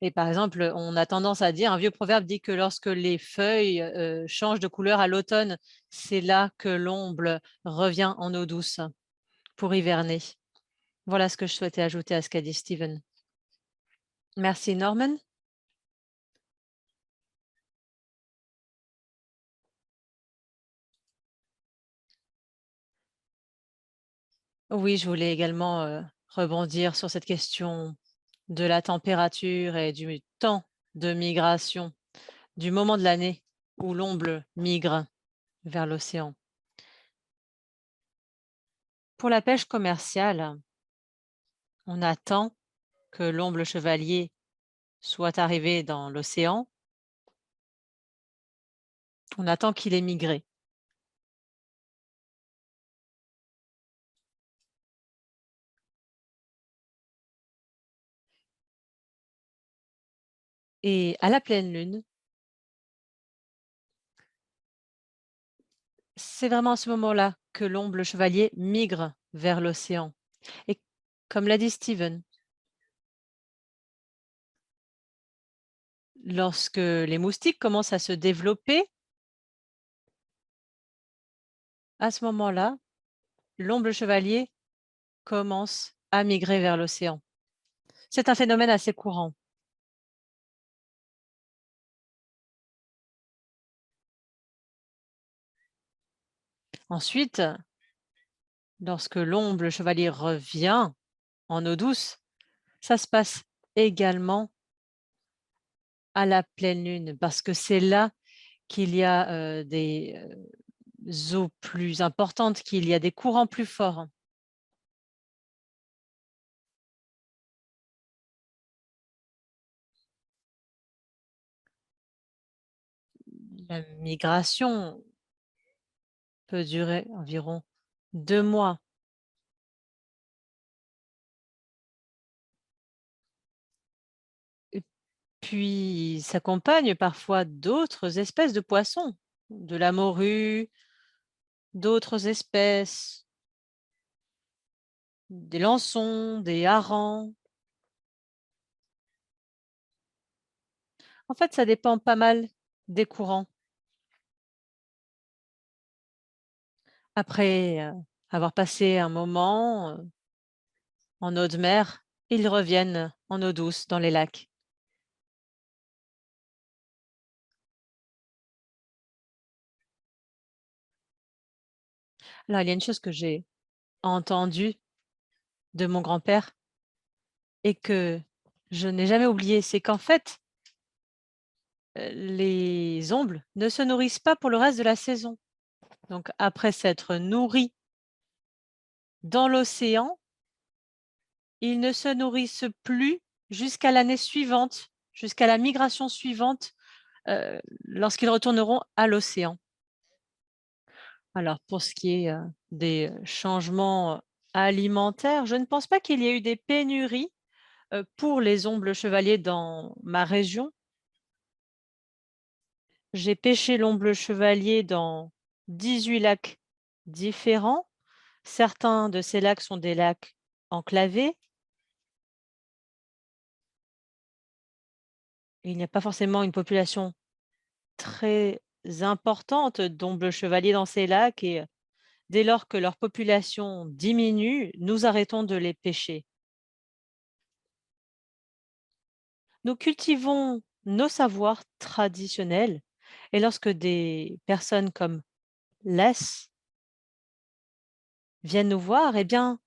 [SPEAKER 3] Et par exemple, on a tendance à dire, un vieux proverbe dit que lorsque les feuilles changent de couleur à l'automne, c'est là que l'omble revient en eau douce pour hiverner. Voilà ce que je souhaitais ajouter à ce qu'a dit Steven. Merci, Norman. Oui, je voulais également rebondir sur cette question de la température et du temps de migration, du moment de l'année où l'omble migre vers l'océan. Pour la pêche commerciale, on attend que l'omble chevalier soit arrivé dans l'océan. On attend qu'il ait migré. Et à la pleine lune, c'est vraiment à ce moment-là que l'omble chevalier migre vers l'océan. Et Comme l'a dit Steven, lorsque les moustiques commencent à se développer, à ce moment-là, l'omble chevalier commence à migrer vers l'océan. C'est un phénomène assez courant. Ensuite, lorsque l'omble chevalier revient en eau douce, ça se passe également à la pleine lune, parce que c'est là qu'il y a des eaux plus importantes, qu'il y a des courants plus forts. La migration peut durer environ 2 mois. Et puis s'accompagne parfois d'autres espèces de poissons, de la morue, d'autres espèces, des lançons, des harengs. En fait, ça dépend pas mal des courants. Après avoir passé un moment en eau de mer, ils reviennent en eau douce dans les lacs. Alors, il y a une chose que j'ai entendue de mon grand-père et que je n'ai jamais oublié, c'est qu'en fait, les ombles ne se nourrissent pas pour le reste de la saison. Donc, après s'être nourris dans l'océan, ils ne se nourrissent plus jusqu'à l'année suivante, jusqu'à la migration suivante, lorsqu'ils retourneront à l'océan. Alors, pour ce qui est des changements alimentaires, je ne pense pas qu'il y ait eu des pénuries pour les ombles chevaliers dans ma région. J'ai pêché l'omble chevalier dans 18 lacs différents. Certains de ces lacs sont des lacs enclavés. Il n'y a pas forcément une population très importante d'ombles chevaliers dans ces lacs et dès lors que leur population diminue, nous arrêtons de les pêcher. Nous cultivons nos savoirs traditionnels et lorsque des personnes comme Les viennent nous voir, eh bien,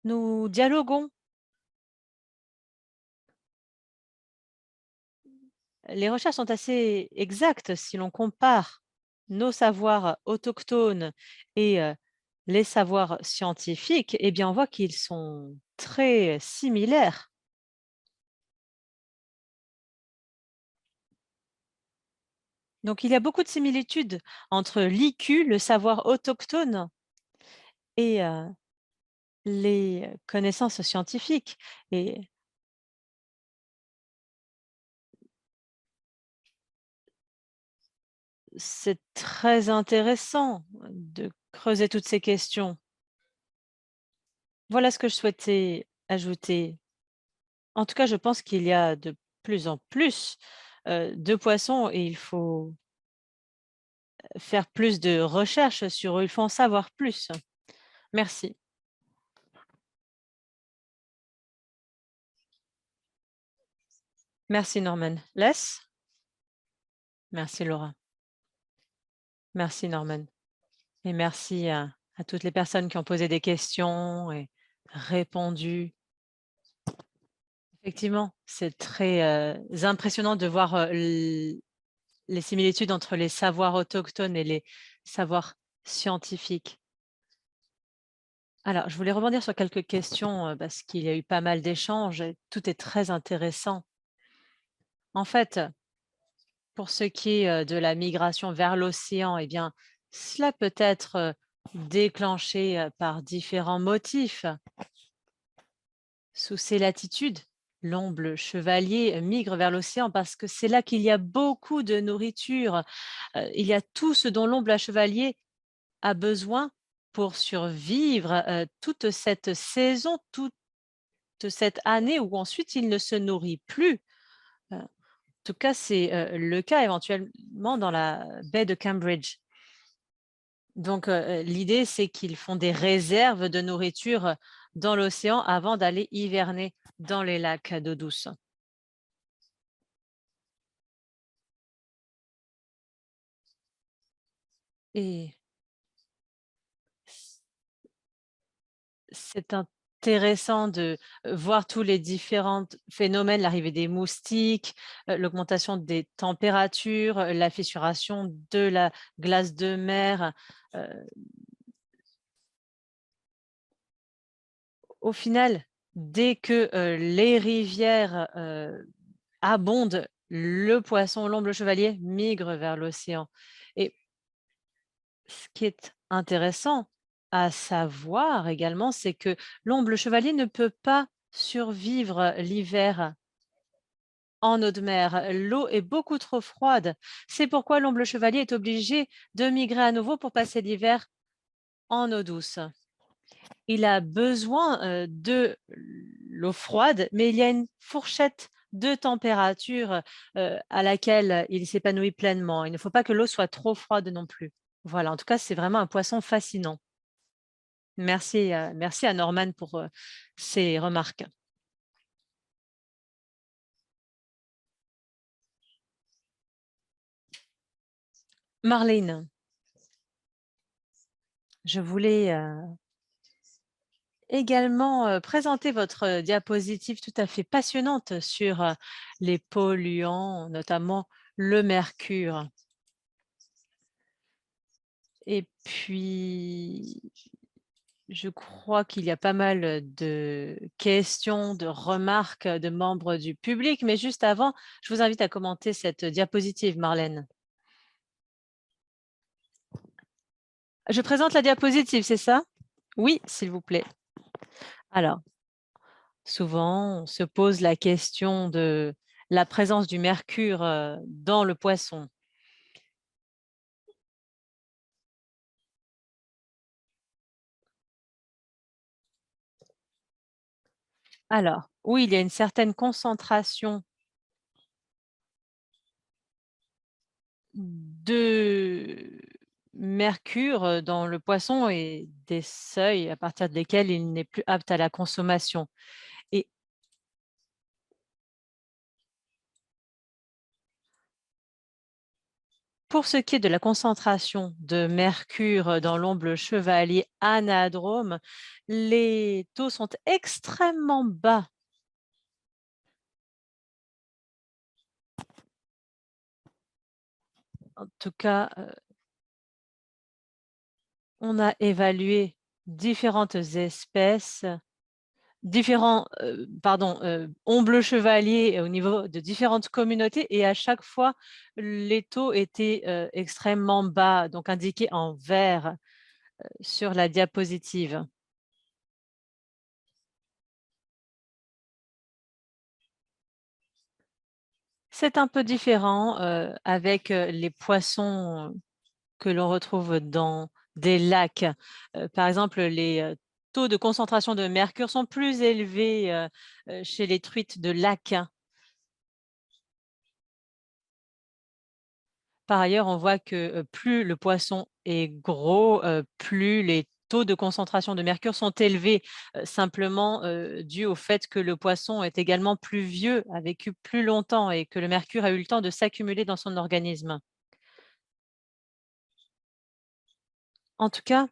[SPEAKER 3] nous dialoguons. Les recherches sont assez exactes si l'on compare nos savoirs autochtones et les savoirs scientifiques, eh bien, on voit qu'ils sont très similaires. Donc, il y a beaucoup de similitudes entre l'IQ, le savoir autochtone, et les connaissances scientifiques. Et c'est très intéressant de creuser toutes ces questions. Voilà ce que je souhaitais ajouter. En tout cas, je pense qu'il y a de plus en plus de poissons et il faut faire plus de recherches sur eux. Il faut en savoir plus. Merci. Merci Norman. Les? Merci Laura. Merci Norman. Et merci à toutes les personnes qui ont posé des questions et répondu. Effectivement, c'est très impressionnant de voir les similitudes entre les savoirs autochtones et les savoirs scientifiques. Alors, je voulais rebondir sur quelques questions parce qu'il y a eu pas mal d'échanges et tout est très intéressant. En fait, pour ce qui est de la migration vers l'océan, eh bien, cela peut être déclenché par différents motifs. Sous ces latitudes, l'omble chevalier migre vers l'océan parce que c'est là qu'il y a beaucoup de nourriture. Il y a tout ce dont l'omble à chevalier a besoin pour survivre toute cette saison, toute cette année où ensuite il ne se nourrit plus. En tout cas, c'est le cas éventuellement dans la baie de Cambridge. Donc, l'idée, c'est qu'ils font des réserves de nourriture dans l'océan avant d'aller hiverner dans les lacs d'eau douce. Et c'est intéressant de voir tous les différents phénomènes, l'arrivée des moustiques, l'augmentation des températures, la fissuration de la glace de mer. Au final, dès que les rivières abondent, le poisson l'omble chevalier migre vers l'océan. Et ce qui est intéressant à savoir également, c'est que l'omble chevalier ne peut pas survivre l'hiver en eau de mer. L'eau est beaucoup trop froide. C'est pourquoi l'omble chevalier est obligé de migrer à nouveau pour passer l'hiver en eau douce. Il a besoin de l'eau froide, mais il y a une fourchette de température à laquelle il s'épanouit pleinement. Il ne faut pas que l'eau soit trop froide non plus. Voilà, en tout cas, c'est vraiment un poisson fascinant. Merci, merci à Norman pour ses remarques. Marlene, je voulais également présenter votre diapositive tout à fait passionnante sur les polluants, notamment le mercure. Et puis, je crois qu'il y a pas mal de questions, de remarques de membres du public, mais juste avant, je vous invite à commenter cette diapositive, Marlène. Je présente la diapositive, c'est ça? Oui, s'il vous plaît. Alors, souvent, on se pose la question de la présence du mercure dans le poisson. Alors, oui, il y a une certaine concentration de mercure dans le poisson et des seuils à partir desquels il n'est plus apte à la consommation. Et pour ce qui est de la concentration de mercure dans l'omble chevalier anadrome, les taux sont extrêmement bas. En tout cas, on a évalué différentes espèces, ombles chevaliers au niveau de différentes communautés et à chaque fois, les taux étaient extrêmement bas, donc indiqués en vert sur la diapositive. C'est un peu différent avec les poissons que l'on retrouve dans des lacs. Par exemple, les taux de concentration de mercure sont plus élevés chez les truites de lac. Par ailleurs, on voit que plus le poisson est gros, plus les taux de concentration de mercure sont élevés, simplement dû au fait que le poisson est également plus vieux, a vécu plus longtemps et que le mercure a eu le temps de s'accumuler dans son organisme. En tout cas,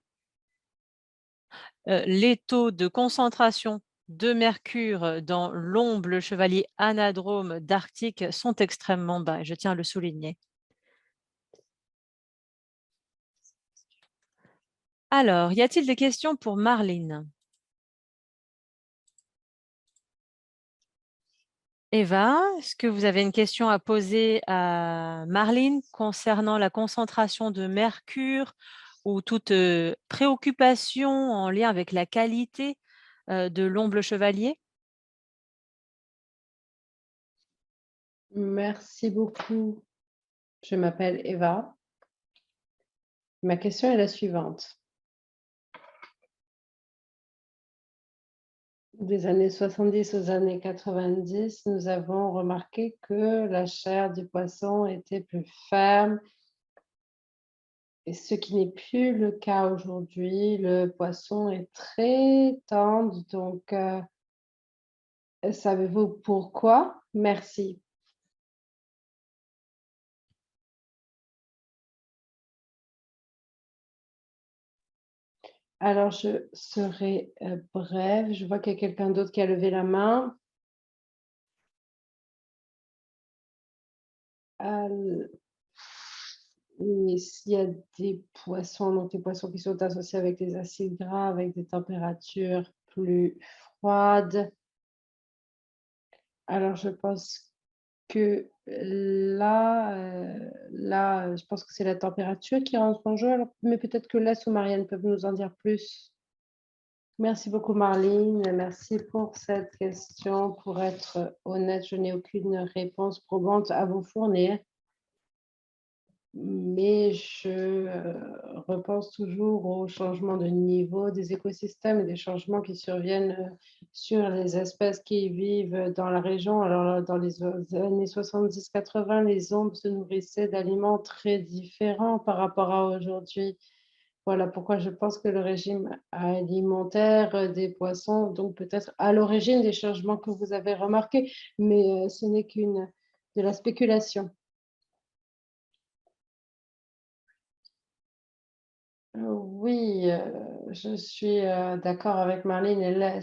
[SPEAKER 3] les taux de concentration de mercure dans l'omble chevalier anadrome d'Arctique sont extrêmement bas, je tiens à le souligner. Alors, y a-t-il des questions pour Marlene? Eva, est-ce que vous avez une question à poser à Marlene concernant la concentration de mercure ou toute préoccupation en lien avec la qualité de l'omble chevalier?
[SPEAKER 1] Merci beaucoup. Je m'appelle Eva. Ma question est la suivante. Des années 70 aux années 90, nous avons remarqué que la chair du poisson était plus ferme, et ce qui n'est plus le cas aujourd'hui. Le poisson est très tendre, donc savez-vous pourquoi? Merci. Alors je serai, brève. Je vois qu'il y a quelqu'un d'autre qui a levé la main. Al Et s'il y a des poissons, donc des poissons qui sont associés avec des acides gras, avec des températures plus froides, alors je pense que là, je pense que c'est la température qui rentre en jeu, alors mais peut-être que Les ou Marianne peuvent nous en dire plus. Merci beaucoup Marline, merci pour cette question. Pour être honnête, je n'ai aucune réponse probante à vous fournir. Mais je repense toujours au changement de niveau des écosystèmes et des changements qui surviennent sur les espèces qui vivent dans la région. Alors, dans les années 70-80, les ombres se nourrissaient d'aliments très différents par rapport à aujourd'hui. Voilà pourquoi je pense que le régime alimentaire des poissons, donc peut-être à l'origine des changements que vous avez remarqués, mais ce n'est qu'une de la spéculation. Oui, je suis, d'accord avec Marlene et Les.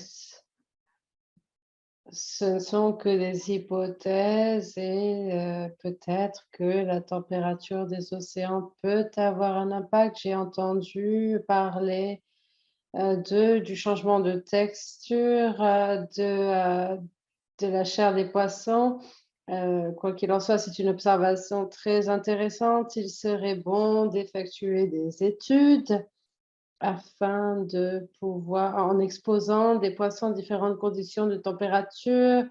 [SPEAKER 1] Ce ne sont que des hypothèses et peut-être que la température des océans peut avoir un impact. J'ai entendu parler, du changement de texture, de la chair des poissons. Quoi qu'il en soit, c'est une observation très intéressante. Il serait bon d'effectuer des études afin de pouvoir en exposant des poissons à différentes conditions de température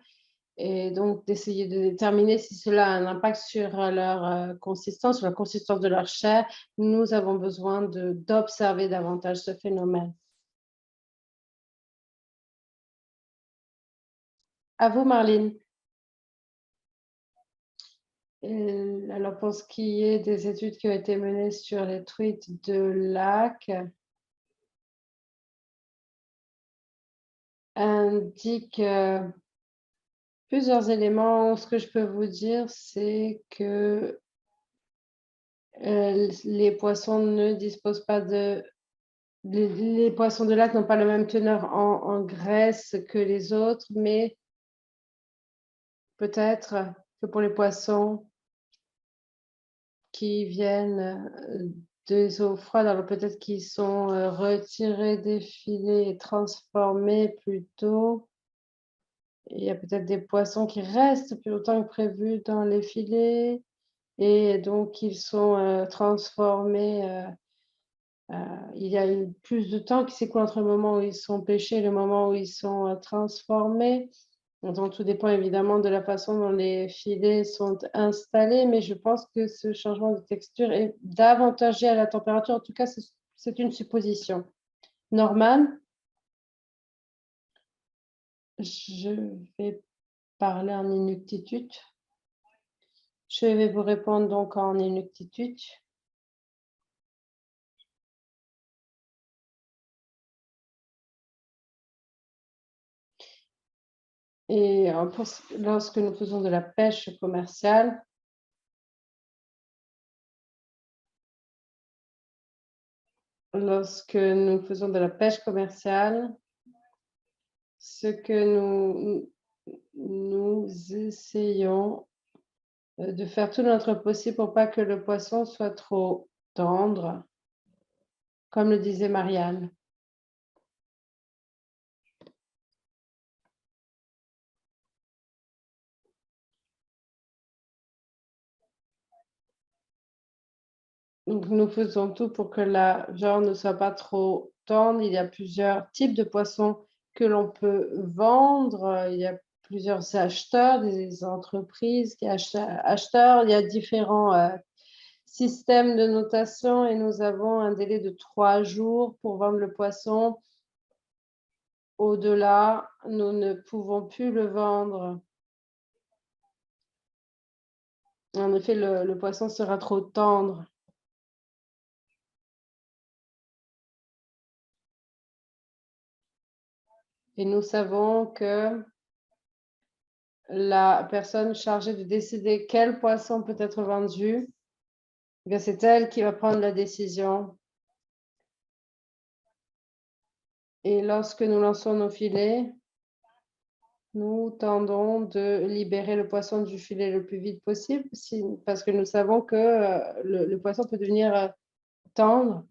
[SPEAKER 1] et donc d'essayer de déterminer si cela a un impact sur leur, consistance, sur la consistance de leur chair. Nous avons besoin d'observer davantage ce phénomène. À vous, Marline. Alors pour ce qui est des études qui ont été menées sur les truites de lac, indiquent, plusieurs éléments. Ce que je peux vous dire, c'est que les poissons ne disposent pas de les poissons de lac n'ont pas la même teneur en graisse que les autres, mais peut-être que pour les poissons qui viennent, des eaux froides, alors peut-être qu'ils sont, retirés des filets et transformés plus tôt. Il y a peut-être des poissons qui restent plus longtemps que prévu dans les filets et donc ils sont, transformés, il y a plus de temps qui s'écoule entre le moment où ils sont pêchés et le moment où ils sont, transformés. Donc tout dépend évidemment de la façon dont les filets sont installés, mais je pense que ce changement de texture est davantage lié à la température. En tout cas, c'est une supposition. Norman? Je vais parler en inuktitut. Je vais vous répondre donc en inuktitut. Et lorsque nous faisons de la pêche commerciale, ce que nous essayons de faire tout notre possible pour pas que le poisson soit trop tendre, comme le disait Marianne. Donc, nous faisons tout pour que la viande ne soit pas trop tendre. Il y a plusieurs types de poissons que l'on peut vendre. Il y a plusieurs acheteurs, des entreprises qui acheteurs. Il y a différents systèmes de notation et nous avons un délai de 3 jours pour vendre le poisson au-delà, nous ne pouvons plus le vendre. En effet, le poisson sera trop tendre. Et nous savons que la personne chargée de décider quel poisson peut être vendu, eh bien, c'est elle qui va prendre la décision. Et lorsque nous lançons nos filets, nous tendons de libérer le poisson du filet le plus vite possible parce que nous savons que le poisson peut devenir tendre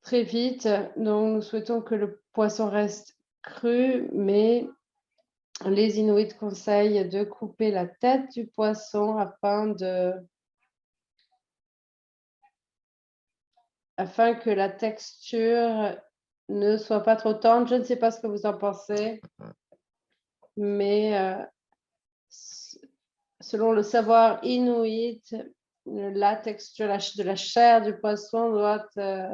[SPEAKER 1] très vite. Donc, nous souhaitons que le poisson reste cru, mais les Inuits conseillent de couper la tête du poisson afin que la texture ne soit pas trop tendre. Je ne sais pas ce que vous en pensez, mais selon le savoir inuit, la texture de la chair du poisson doit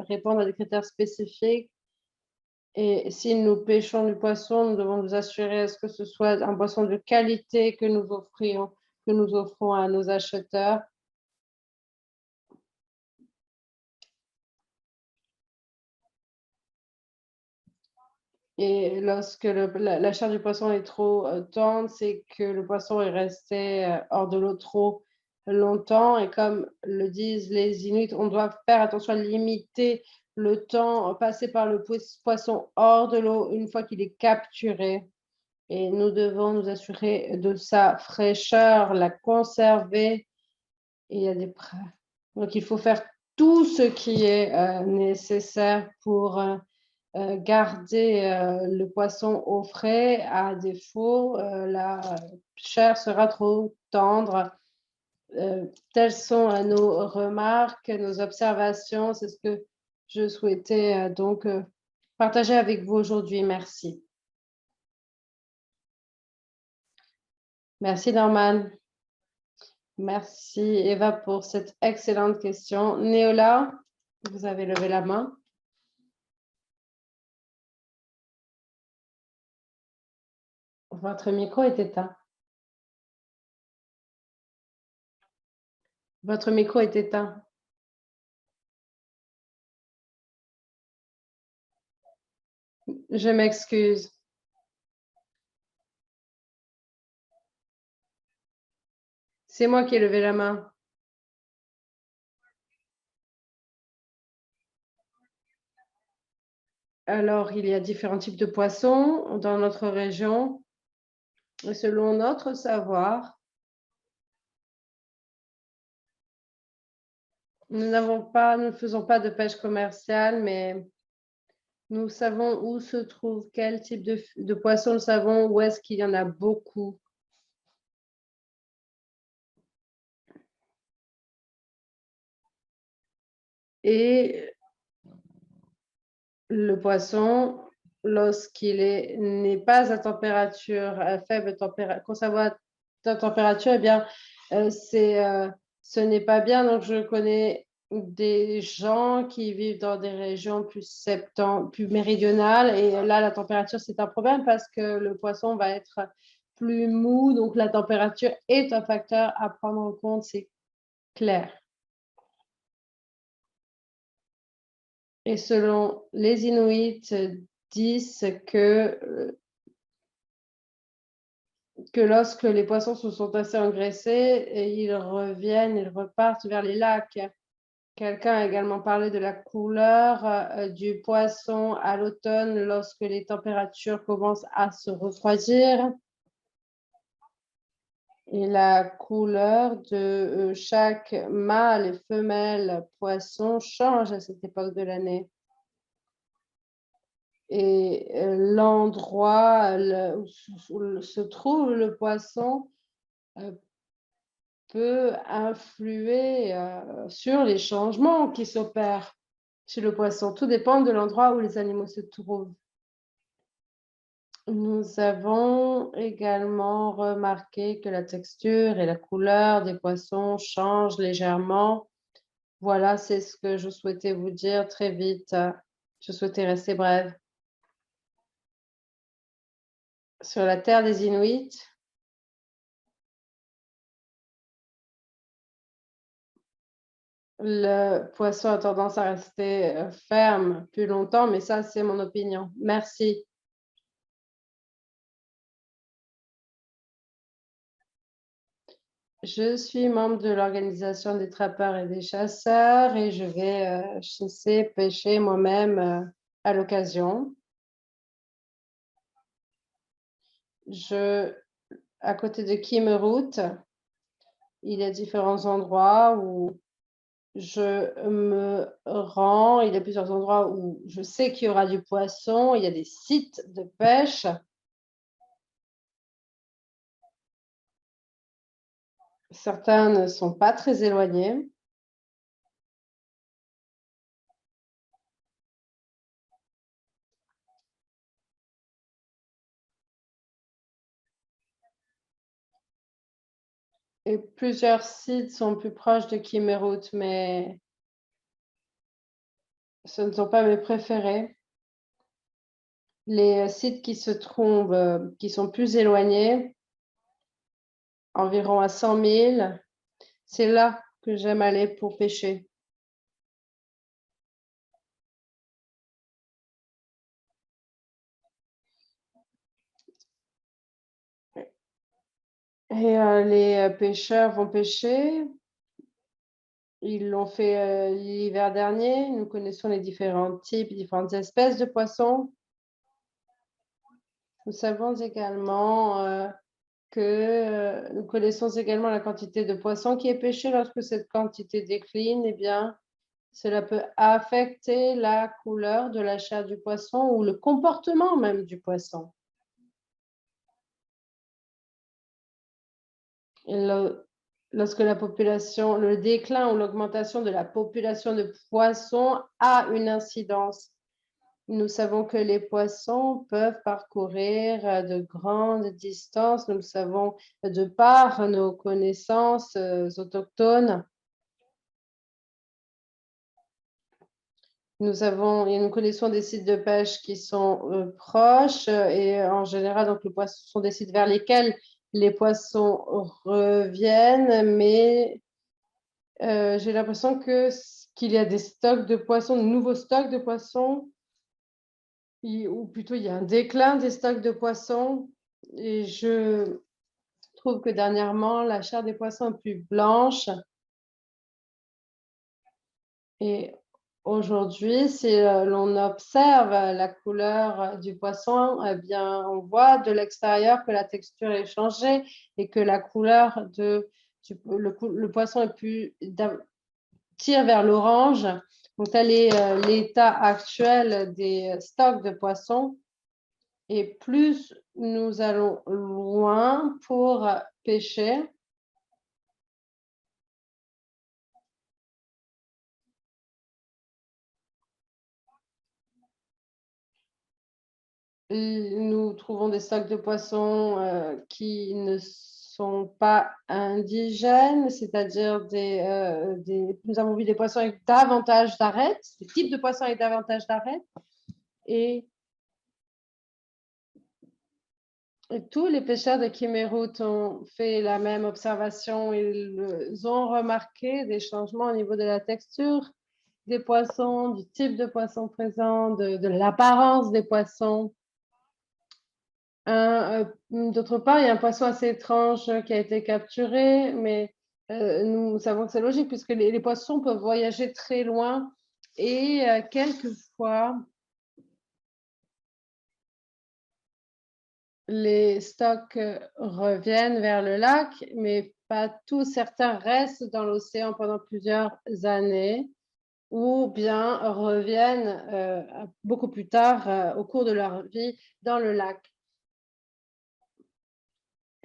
[SPEAKER 1] répondre à des critères spécifiques. Et si nous pêchons du poisson, nous devons nous assurer à ce que ce soit un poisson de qualité que nous offrons à nos acheteurs. Et lorsque la chair du poisson est trop tendre, c'est que le poisson est resté hors de l'eau trop longtemps. Et comme le disent les Inuits, on doit faire attention à limiter le temps passé par le poisson hors de l'eau une fois qu'il est capturé. Et nous devons nous assurer de sa fraîcheur, la conserver. Et il y a donc, il faut faire tout ce qui est nécessaire pour garder le poisson au frais. À défaut, la chair sera trop tendre. Telles sont nos remarques, nos observations. C'est ce que je souhaitais donc partager avec vous aujourd'hui. Merci. Merci, Norman. Merci, Eva, pour cette excellente question. Néola, vous avez levé la main. Votre micro est éteint. Votre micro est éteint. Je m'excuse. C'est moi qui ai levé la main. Alors, il y a différents types de poissons dans notre région. Et selon notre savoir, nous ne faisons pas de pêche commerciale, mais nous savons où se trouve quel type de poisson, nous savons où est-ce qu'il y en a beaucoup. Et le poisson, lorsqu'il n'est pas à température faible, conservé à température, eh bien, ce n'est pas bien. Donc, je connais des gens qui vivent dans des régions plus méridionales. Et là, la température, c'est un problème parce que le poisson va être plus mou. Donc, la température est un facteur à prendre en compte, c'est clair. Et selon les Inuits, disent que lorsque les poissons se sont assez engraissés, ils reviennent, ils repartent vers les lacs. Quelqu'un a également parlé de la couleur du poisson à l'automne lorsque les températures commencent à se refroidir. Et la couleur de chaque mâle et femelle poisson change à cette époque de l'année. Et l'endroit où se trouve le poisson peut influer sur les changements qui s'opèrent chez le poisson. Tout dépend de l'endroit où les animaux se trouvent. Nous avons également remarqué que la texture et la couleur des poissons changent légèrement. Voilà, c'est ce que je souhaitais vous dire très vite. Je souhaitais rester brève. Sur la terre des Inuits, le poisson a tendance à rester ferme plus longtemps, mais ça, c'est mon opinion. Merci. Je suis membre de l'Organisation des trappeurs et des chasseurs et je vais chasser, pêcher moi-même à l'occasion. À côté de Kimmerout, il y a différents endroits où je me rends. Il y a plusieurs endroits où je sais qu'il y aura du poisson. Il y a des sites de pêche. Certains ne sont pas très éloignés. Et plusieurs sites sont plus proches de Kimmerout, mais ce ne sont pas mes préférés. Les sites qui se trouvent, qui sont plus éloignés, environ à 100 000, c'est là que j'aime aller pour pêcher. Et les pêcheurs vont pêcher. Ils l'ont fait l'hiver dernier. Nous connaissons les différents types, différentes espèces de poissons. Nous savons également que nous connaissons également la quantité de poissons qui est pêchée. Lorsque cette quantité décline, eh bien, cela peut affecter la couleur de la chair du poisson ou le comportement même du poisson. Lorsque le déclin ou l'augmentation de la population de poissons a une incidence. Nous savons que les poissons peuvent parcourir de grandes distances. Nous le savons de par nos connaissances autochtones. Nous connaissons des sites de pêche qui sont proches et en général, donc, les poissons sont des sites vers lesquels les poissons reviennent, mais j'ai l'impression qu'il y a des stocks de poissons, de nouveaux stocks de poissons, ou plutôt il y a un déclin des stocks de poissons. Et je trouve que dernièrement, la chair des poissons est plus blanche. Et aujourd'hui, si l'on observe la couleur du poisson, eh bien, on voit de l'extérieur que la texture est changée et que la couleur le poisson est tire vers l'orange. Donc, tel est l'état actuel des stocks de poissons. Et plus nous allons loin pour pêcher, nous trouvons des stocks de poissons qui ne sont pas indigènes, c'est-à-dire nous avons vu des poissons avec davantage d'arêtes, des types de poissons avec davantage d'arêtes, et tous les pêcheurs de Kimmerout ont fait la même observation. Ils ont remarqué des changements au niveau de la texture des poissons, du type de poisson présent, de l'apparence des poissons. D'autre part, il y a un poisson assez étrange qui a été capturé, mais nous savons que c'est logique puisque les poissons peuvent voyager très loin et quelquefois, les stocks reviennent vers le lac, mais pas tous. Certains restent dans l'océan pendant plusieurs années ou bien reviennent beaucoup plus tard au cours de leur vie dans le lac.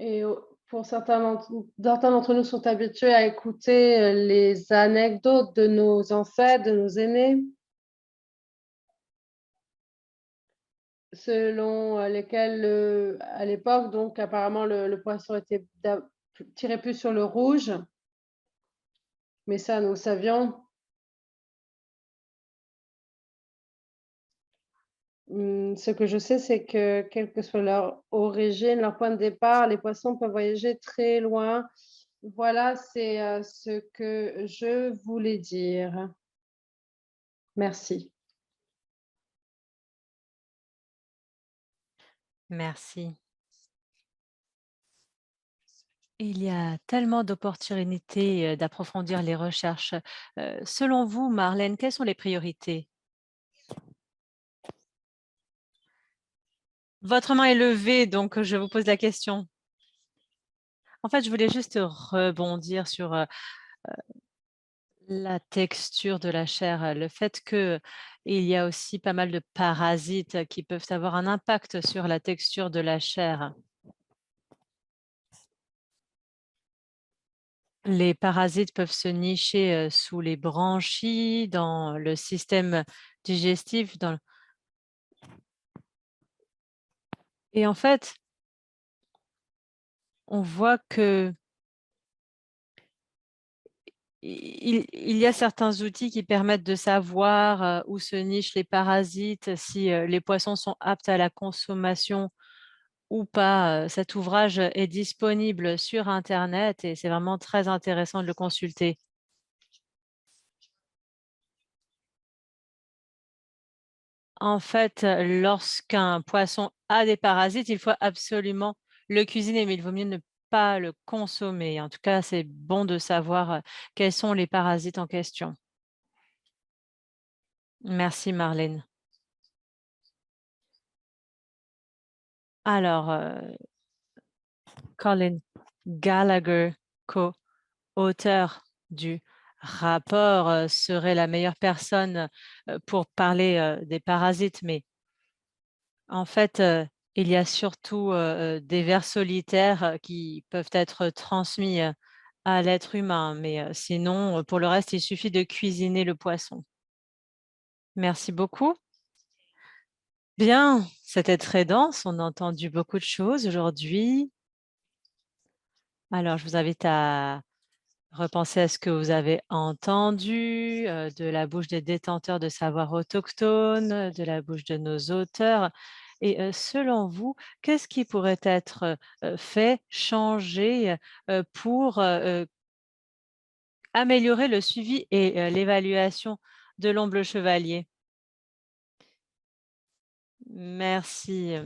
[SPEAKER 1] Et pour certains d'entre nous sont habitués à écouter les anecdotes de nos ancêtres, de nos aînés, selon lesquels, à l'époque, donc apparemment, le poisson était tiré plus sur le rouge. Mais ça, nous le savions. Ce que je sais, c'est que quelle que soit leur origine, leur point de départ, les poissons peuvent voyager très loin. Voilà, c'est, ce que je voulais dire. Merci.
[SPEAKER 3] Merci. Il y a tellement d'opportunités, d'approfondir les recherches. Selon vous, Marlène, quelles sont les priorités? Votre main est levée, donc je vous pose la question. En fait, je voulais juste rebondir sur, la texture de la chair, le fait qu'il y a aussi pas mal de parasites qui peuvent avoir un impact sur la texture de la chair. Les parasites peuvent se nicher, sous les branchies, dans le système digestif, et en fait, on voit que il y a certains outils qui permettent de savoir, où se nichent les parasites, si, les poissons sont aptes à la consommation ou pas. Cet ouvrage est disponible sur internet et c'est vraiment très intéressant de le consulter. En fait, lorsqu'un poisson a des parasites, il faut absolument le cuisiner, mais il vaut mieux ne pas le consommer. En tout cas, c'est bon de savoir, quels sont les parasites en question. Merci Marlène. Alors, Colin Gallagher, co-auteur du rapport, serait la meilleure personne, pour parler, des parasites, mais en fait, il y a surtout, des vers solitaires, qui peuvent être transmis, à l'être humain, mais sinon, pour le reste, il suffit de cuisiner le poisson. Merci beaucoup. Bien, c'était très dense, on a entendu beaucoup de choses aujourd'hui. Alors, je vous invite à repenser à ce que vous avez entendu, de la bouche des détenteurs de savoir autochtones, de la bouche de nos auteurs, et selon vous, qu'est-ce qui pourrait être, fait, changé, pour, améliorer le suivi et l'évaluation de l'omble chevalier? Merci.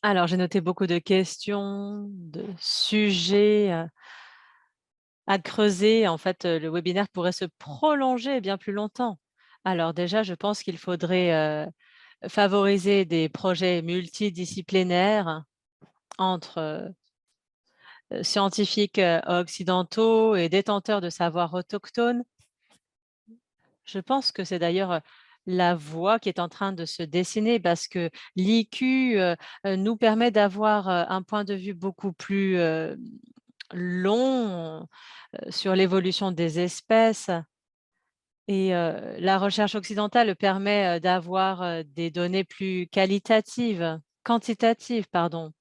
[SPEAKER 3] Alors, j'ai noté beaucoup de questions, de sujets, à creuser. En fait, le webinaire pourrait se prolonger bien plus longtemps. Alors déjà, je pense qu'il faudrait, favoriser des projets multidisciplinaires entre, scientifiques, occidentaux et détenteurs de savoirs autochtones. Je pense que c'est d'ailleurs, la voie qui est en train de se dessiner parce que l'IQ, nous permet d'avoir, un point de vue beaucoup plus, long, sur l'évolution des espèces, et la recherche occidentale permet, d'avoir, des données plus quantitatives, pardon.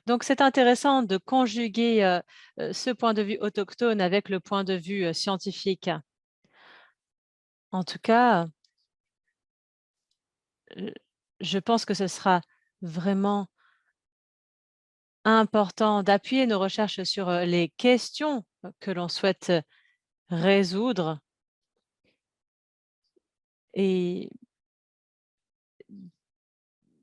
[SPEAKER 3] Donc c'est intéressant de conjuguer, ce point de vue autochtone avec le point de vue, scientifique. En tout cas, heu, je pense que ce sera vraiment important d'appuyer nos recherches sur, les questions, que l'on souhaite, résoudre, et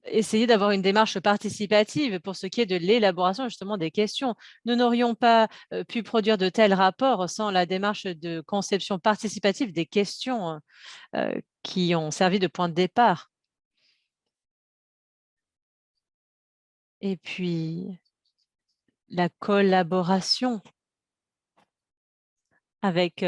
[SPEAKER 3] essayer d'avoir une démarche participative pour ce qui est de l'élaboration justement des questions. Nous n'aurions pas, pu produire de tels rapports sans la démarche de conception participative des questions, qui ont servi de point de départ. Et puis la collaboration avec,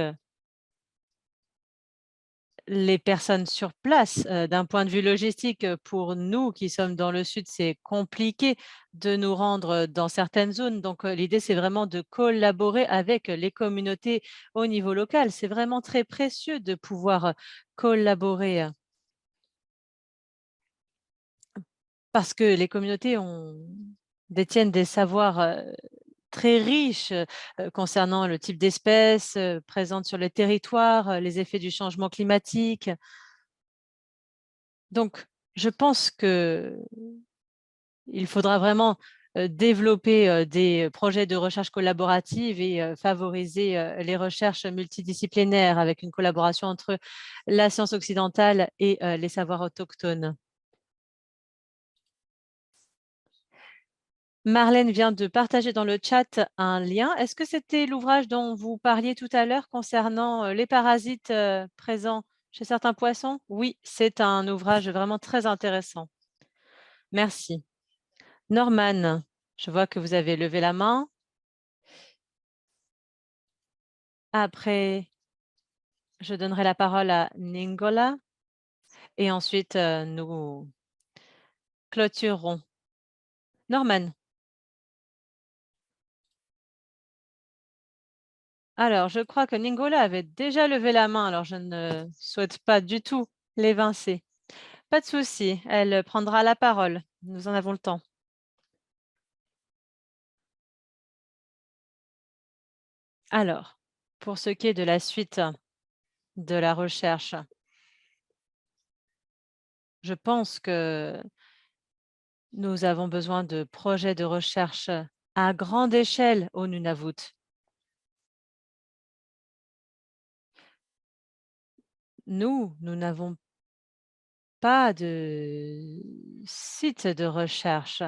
[SPEAKER 3] les personnes sur place, d'un point de vue logistique, pour nous qui sommes dans le sud, c'est compliqué de nous rendre, dans certaines zones. Donc, l'idée, c'est vraiment de collaborer avec les communautés au niveau local. C'est vraiment très précieux de pouvoir, collaborer, parce que les communautés détiennent des savoirs, très riches, concernant le type d'espèces, présentes sur le territoire, les effets du changement climatique. Donc, Je pense qu'il faudra vraiment développer des projets de recherche collaborative et favoriser les recherches multidisciplinaires avec une collaboration entre la science occidentale et les savoirs autochtones. Marlène vient de partager dans le chat un lien. Est-ce que c'était l'ouvrage dont vous parliez tout à l'heure concernant les parasites présents chez certains poissons? Oui, c'est un ouvrage vraiment très intéressant. Merci. Norman, je vois que vous avez levé la main. Après, je donnerai la parole à Ningola et ensuite nous clôturerons. Norman. Alors, je crois que Ningola avait déjà levé la main, alors je ne souhaite pas du tout l'évincer. Pas de souci, elle prendra la parole. Nous en avons le temps. Alors, pour ce qui est de la suite de la recherche, je pense que nous avons besoin de projets de recherche à grande échelle au Nunavut. Nous n'avons pas de site de recherche.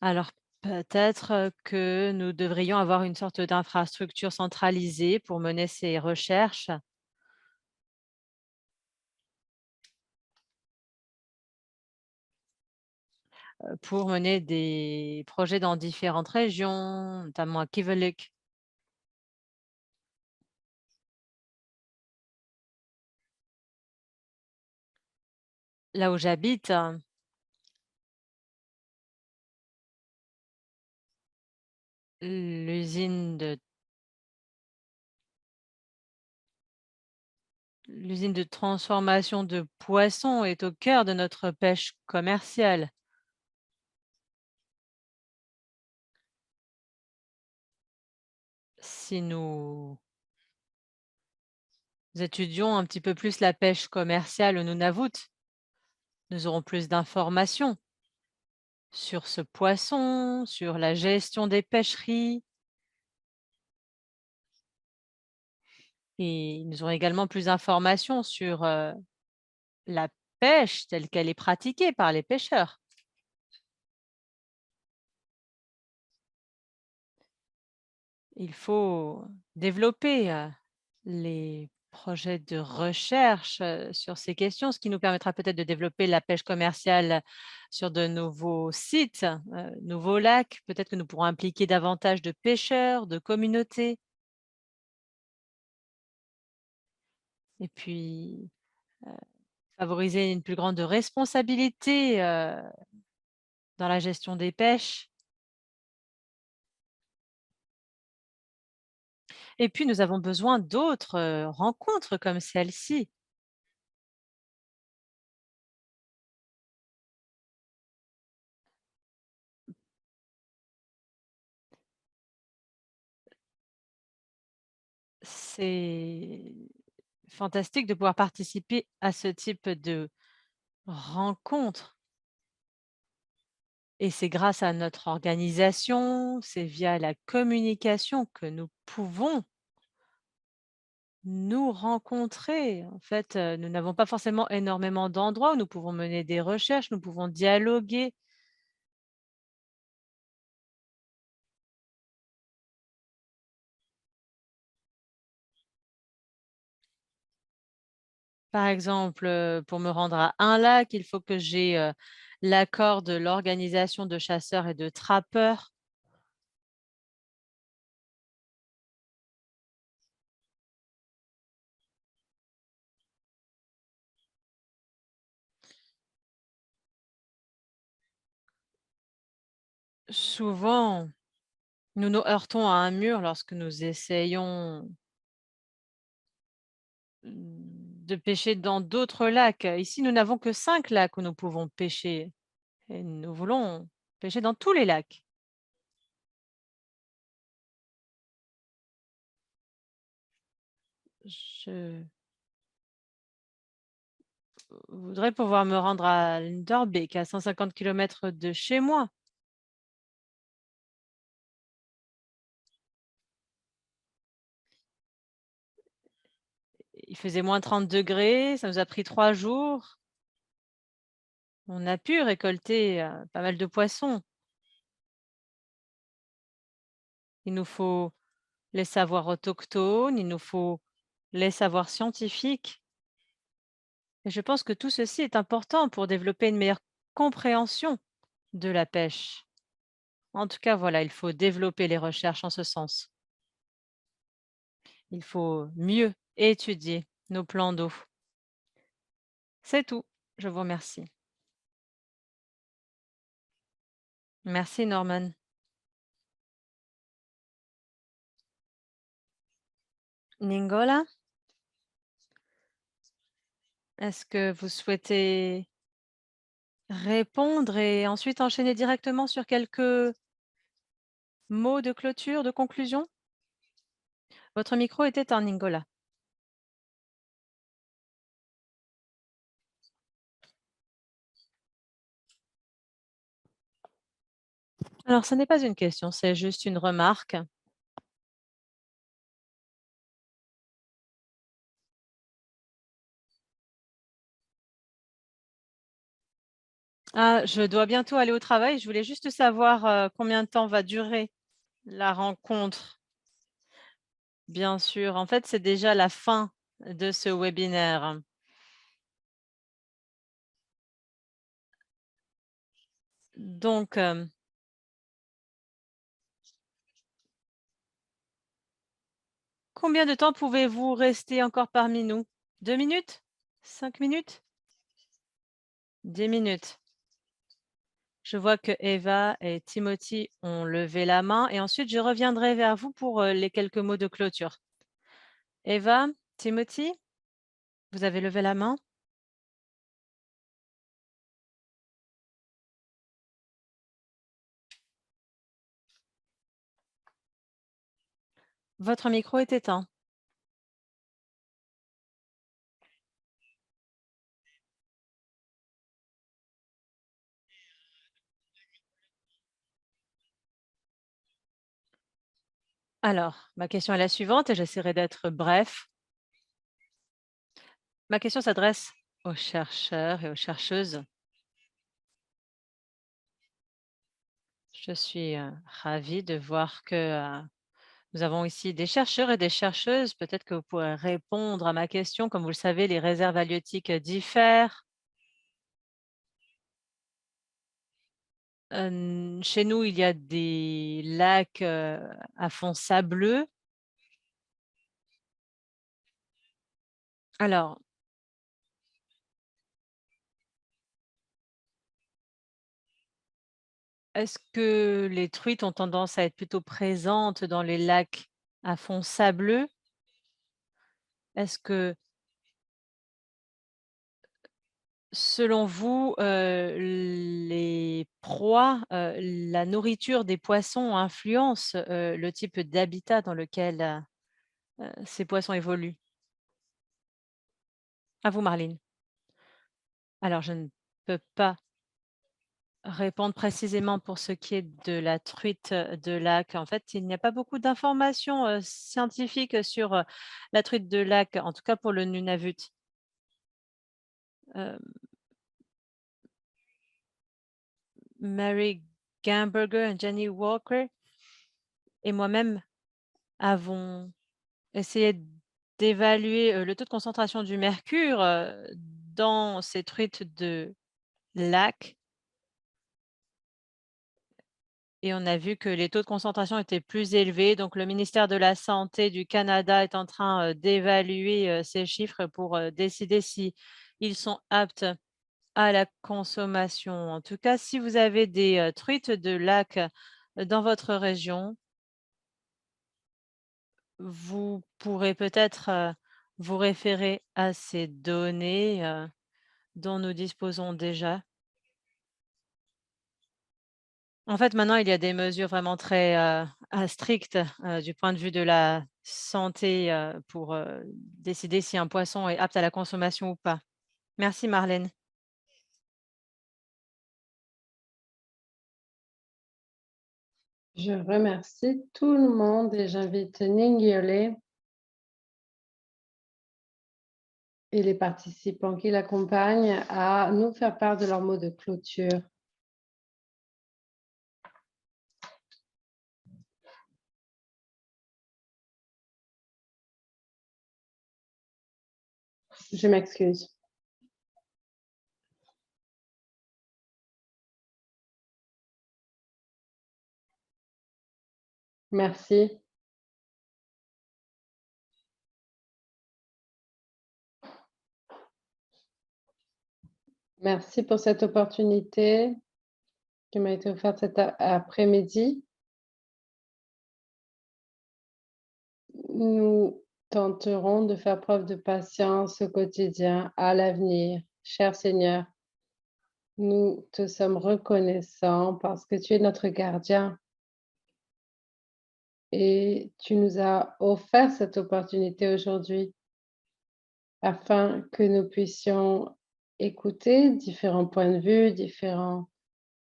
[SPEAKER 3] Alors, peut-être que nous devrions avoir une sorte d'infrastructure centralisée pour mener ces recherches. Pour mener des projets dans différentes régions, notamment à Kivalliq. Là où j'habite, l'usine de transformation de poissons est au cœur de notre pêche commerciale. Si nous étudions un petit peu plus la pêche commerciale au Nunavut, nous aurons plus d'informations sur ce poisson, sur la gestion des pêcheries. Et nous aurons également plus d'informations sur la pêche telle qu'elle est pratiquée par les pêcheurs. Il faut développer les projets de recherche sur ces questions, ce qui nous permettra peut-être de développer la pêche commerciale sur de nouveaux sites, nouveaux lacs. Peut-être que nous pourrons impliquer davantage de pêcheurs, de communautés. Et puis, favoriser une plus grande responsabilité dans la gestion des pêches. Et puis, nous avons besoin d'autres rencontres comme celle-ci. C'est fantastique de pouvoir participer à ce type de rencontres. Et c'est grâce à notre organisation, c'est via la communication que nous pouvons nous rencontrer. En fait, nous n'avons pas forcément énormément d'endroits où nous pouvons mener des recherches, nous pouvons dialoguer. Par exemple, pour me rendre à un lac, il faut que j'ai l'accord de l'organisation de chasseurs et de trappeurs. Souvent, nous nous heurtons à un mur lorsque nous essayons de pêcher dans d'autres lacs. Ici, nous n'avons que 5 lacs où nous pouvons pêcher et nous voulons pêcher dans tous les lacs. Je voudrais pouvoir me rendre à Lindorbeek, à 150 kilomètres de chez moi. Il faisait moins 30 degrés, ça nous a pris 3 jours. On a pu récolter, pas mal de poissons. Il nous faut les savoirs autochtones, il nous faut les savoirs scientifiques et je pense que tout ceci est important pour développer une meilleure compréhension de la pêche. En tout cas, voilà, il faut développer les recherches en ce sens. Il faut mieux étudier nos plans d'eau. C'est tout. Je vous remercie. Merci Norman. Ningola, est-ce que vous souhaitez répondre et ensuite enchaîner directement sur quelques mots de clôture, de conclusion? Votre micro était en Ningola. Alors, ce n'est pas une question, c'est juste une remarque. Ah, je dois bientôt aller au travail. Je voulais juste savoir, combien de temps va durer la rencontre. Bien sûr, en fait, c'est déjà la fin de ce webinaire. Donc, combien de temps pouvez-vous rester encore parmi nous? 2 minutes? 5 minutes? 10 minutes. Je vois que Eva et Timothy ont levé la main et ensuite je reviendrai vers vous pour, les quelques mots de clôture. Eva, Timothy, vous avez levé la main? Votre micro est éteint. Alors, ma question est la suivante et j'essaierai d'être bref. Ma question s'adresse aux chercheurs et aux chercheuses. Je suis, ravie de voir que, nous avons ici des chercheurs et des chercheuses. Peut-être que vous pourrez répondre à ma question. Comme vous le savez, les réserves halieutiques diffèrent. Chez nous, il y a des lacs, à fond sableux. Alors, est-ce que les truites ont tendance à être plutôt présentes dans les lacs à fond sableux? Est-ce que, selon vous, les proies, la nourriture des poissons influence, le type d'habitat dans lequel, ces poissons évoluent? À vous, Marline. Alors, je ne peux pas répondre précisément pour ce qui est de la truite, de lac. En fait, il n'y a pas beaucoup d'informations, scientifiques sur, la truite de lac, en tout cas pour le Nunavut. Hem, Mary Gamberger et Jenny Walker et moi-même avons essayé d'évaluer, le taux de concentration du mercure, dans ces truites de lac et on a vu que les taux de concentration étaient plus élevés. Donc le ministère de la Santé du Canada est en train, d'évaluer, ces chiffres pour, décider si ils sont aptes à la consommation. En tout cas, si vous avez des, truites de lac, dans votre région, vous pourrez peut-être, vous référer à ces données, dont nous disposons déjà. En fait, maintenant, il y a des mesures vraiment très, strictes, du point de vue de la santé, pour, décider si un poisson est apte à la consommation ou pas. Merci Marlène.
[SPEAKER 1] Je remercie tout le monde et j'invite Ningyole et les participants qui l'accompagnent à nous faire part de leurs mots de clôture. Je m'excuse. Merci. Merci pour cette opportunité qui m'a été offerte cet après-midi. Nous tenterons de faire preuve de patience au quotidien, à l'avenir. Cher Seigneur, nous te sommes reconnaissants parce que tu es notre gardien et tu nous as offert cette opportunité aujourd'hui afin que nous puissions écouter différents points de vue, différentes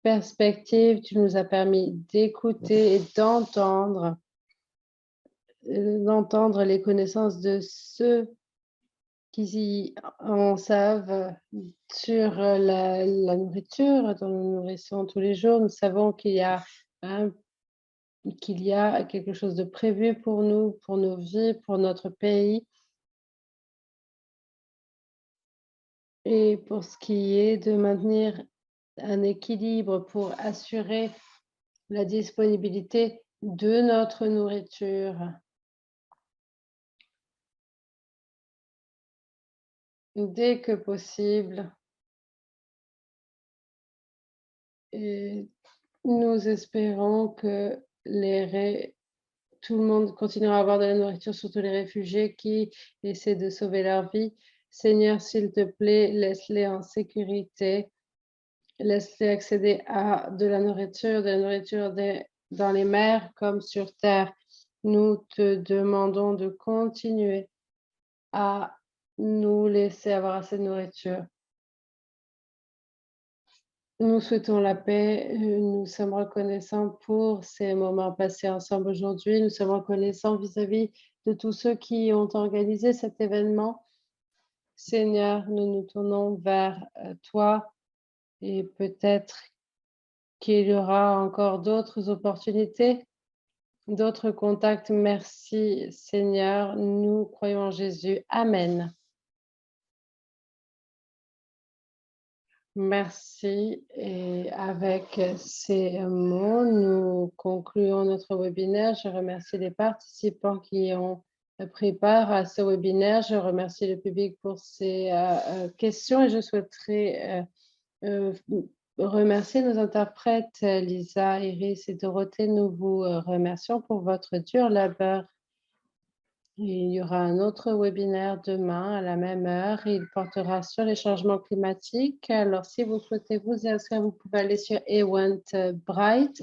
[SPEAKER 1] perspectives. Tu nous as permis d'écouter et d'entendre les connaissances de ceux qui en savent sur la nourriture dont nous nourrissons tous les jours. Nous savons qu'il y a quelque chose de prévu pour nous, pour nos vies, pour notre pays. Et pour ce qui est de maintenir un équilibre pour assurer la disponibilité de notre nourriture. Dès que possible. Et nous espérons que tout le monde continuera à avoir de la nourriture, surtout les réfugiés qui essaient de sauver leur vie. Seigneur, s'il te plaît, laisse-les en sécurité. Laisse-les accéder à de la nourriture dans les mers comme sur terre. Nous te demandons de continuer à nous laisser avoir assez de nourriture. Nous souhaitons la paix. Nous sommes reconnaissants pour ces moments passés ensemble aujourd'hui. Nous sommes reconnaissants vis-à-vis de tous ceux qui ont organisé cet événement. Seigneur, nous nous tournons vers toi et peut-être qu'il y aura encore d'autres opportunités, d'autres contacts. Merci Seigneur, nous croyons en Jésus. Amen. Merci et avec ces mots, nous concluons notre webinaire. Je remercie les participants qui ont pris part à ce webinaire. Je remercie le public pour ses questions et je souhaiterais remercier nos interprètes Lisa, Iris et Dorothée. Nous vous remercions pour votre dur labeur. Il y aura un autre webinaire demain à la même heure. Il portera sur les changements climatiques. Alors, si vous souhaitez vous inscrire, vous pouvez aller sur Eventbrite.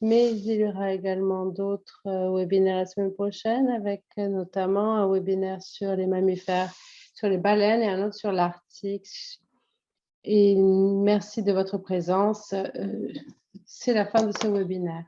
[SPEAKER 1] Mais il y aura également d'autres webinaires la semaine prochaine avec notamment un webinaire sur les mammifères, sur les baleines et un autre sur l'Arctique. Et merci de votre présence. C'est la fin de ce webinaire.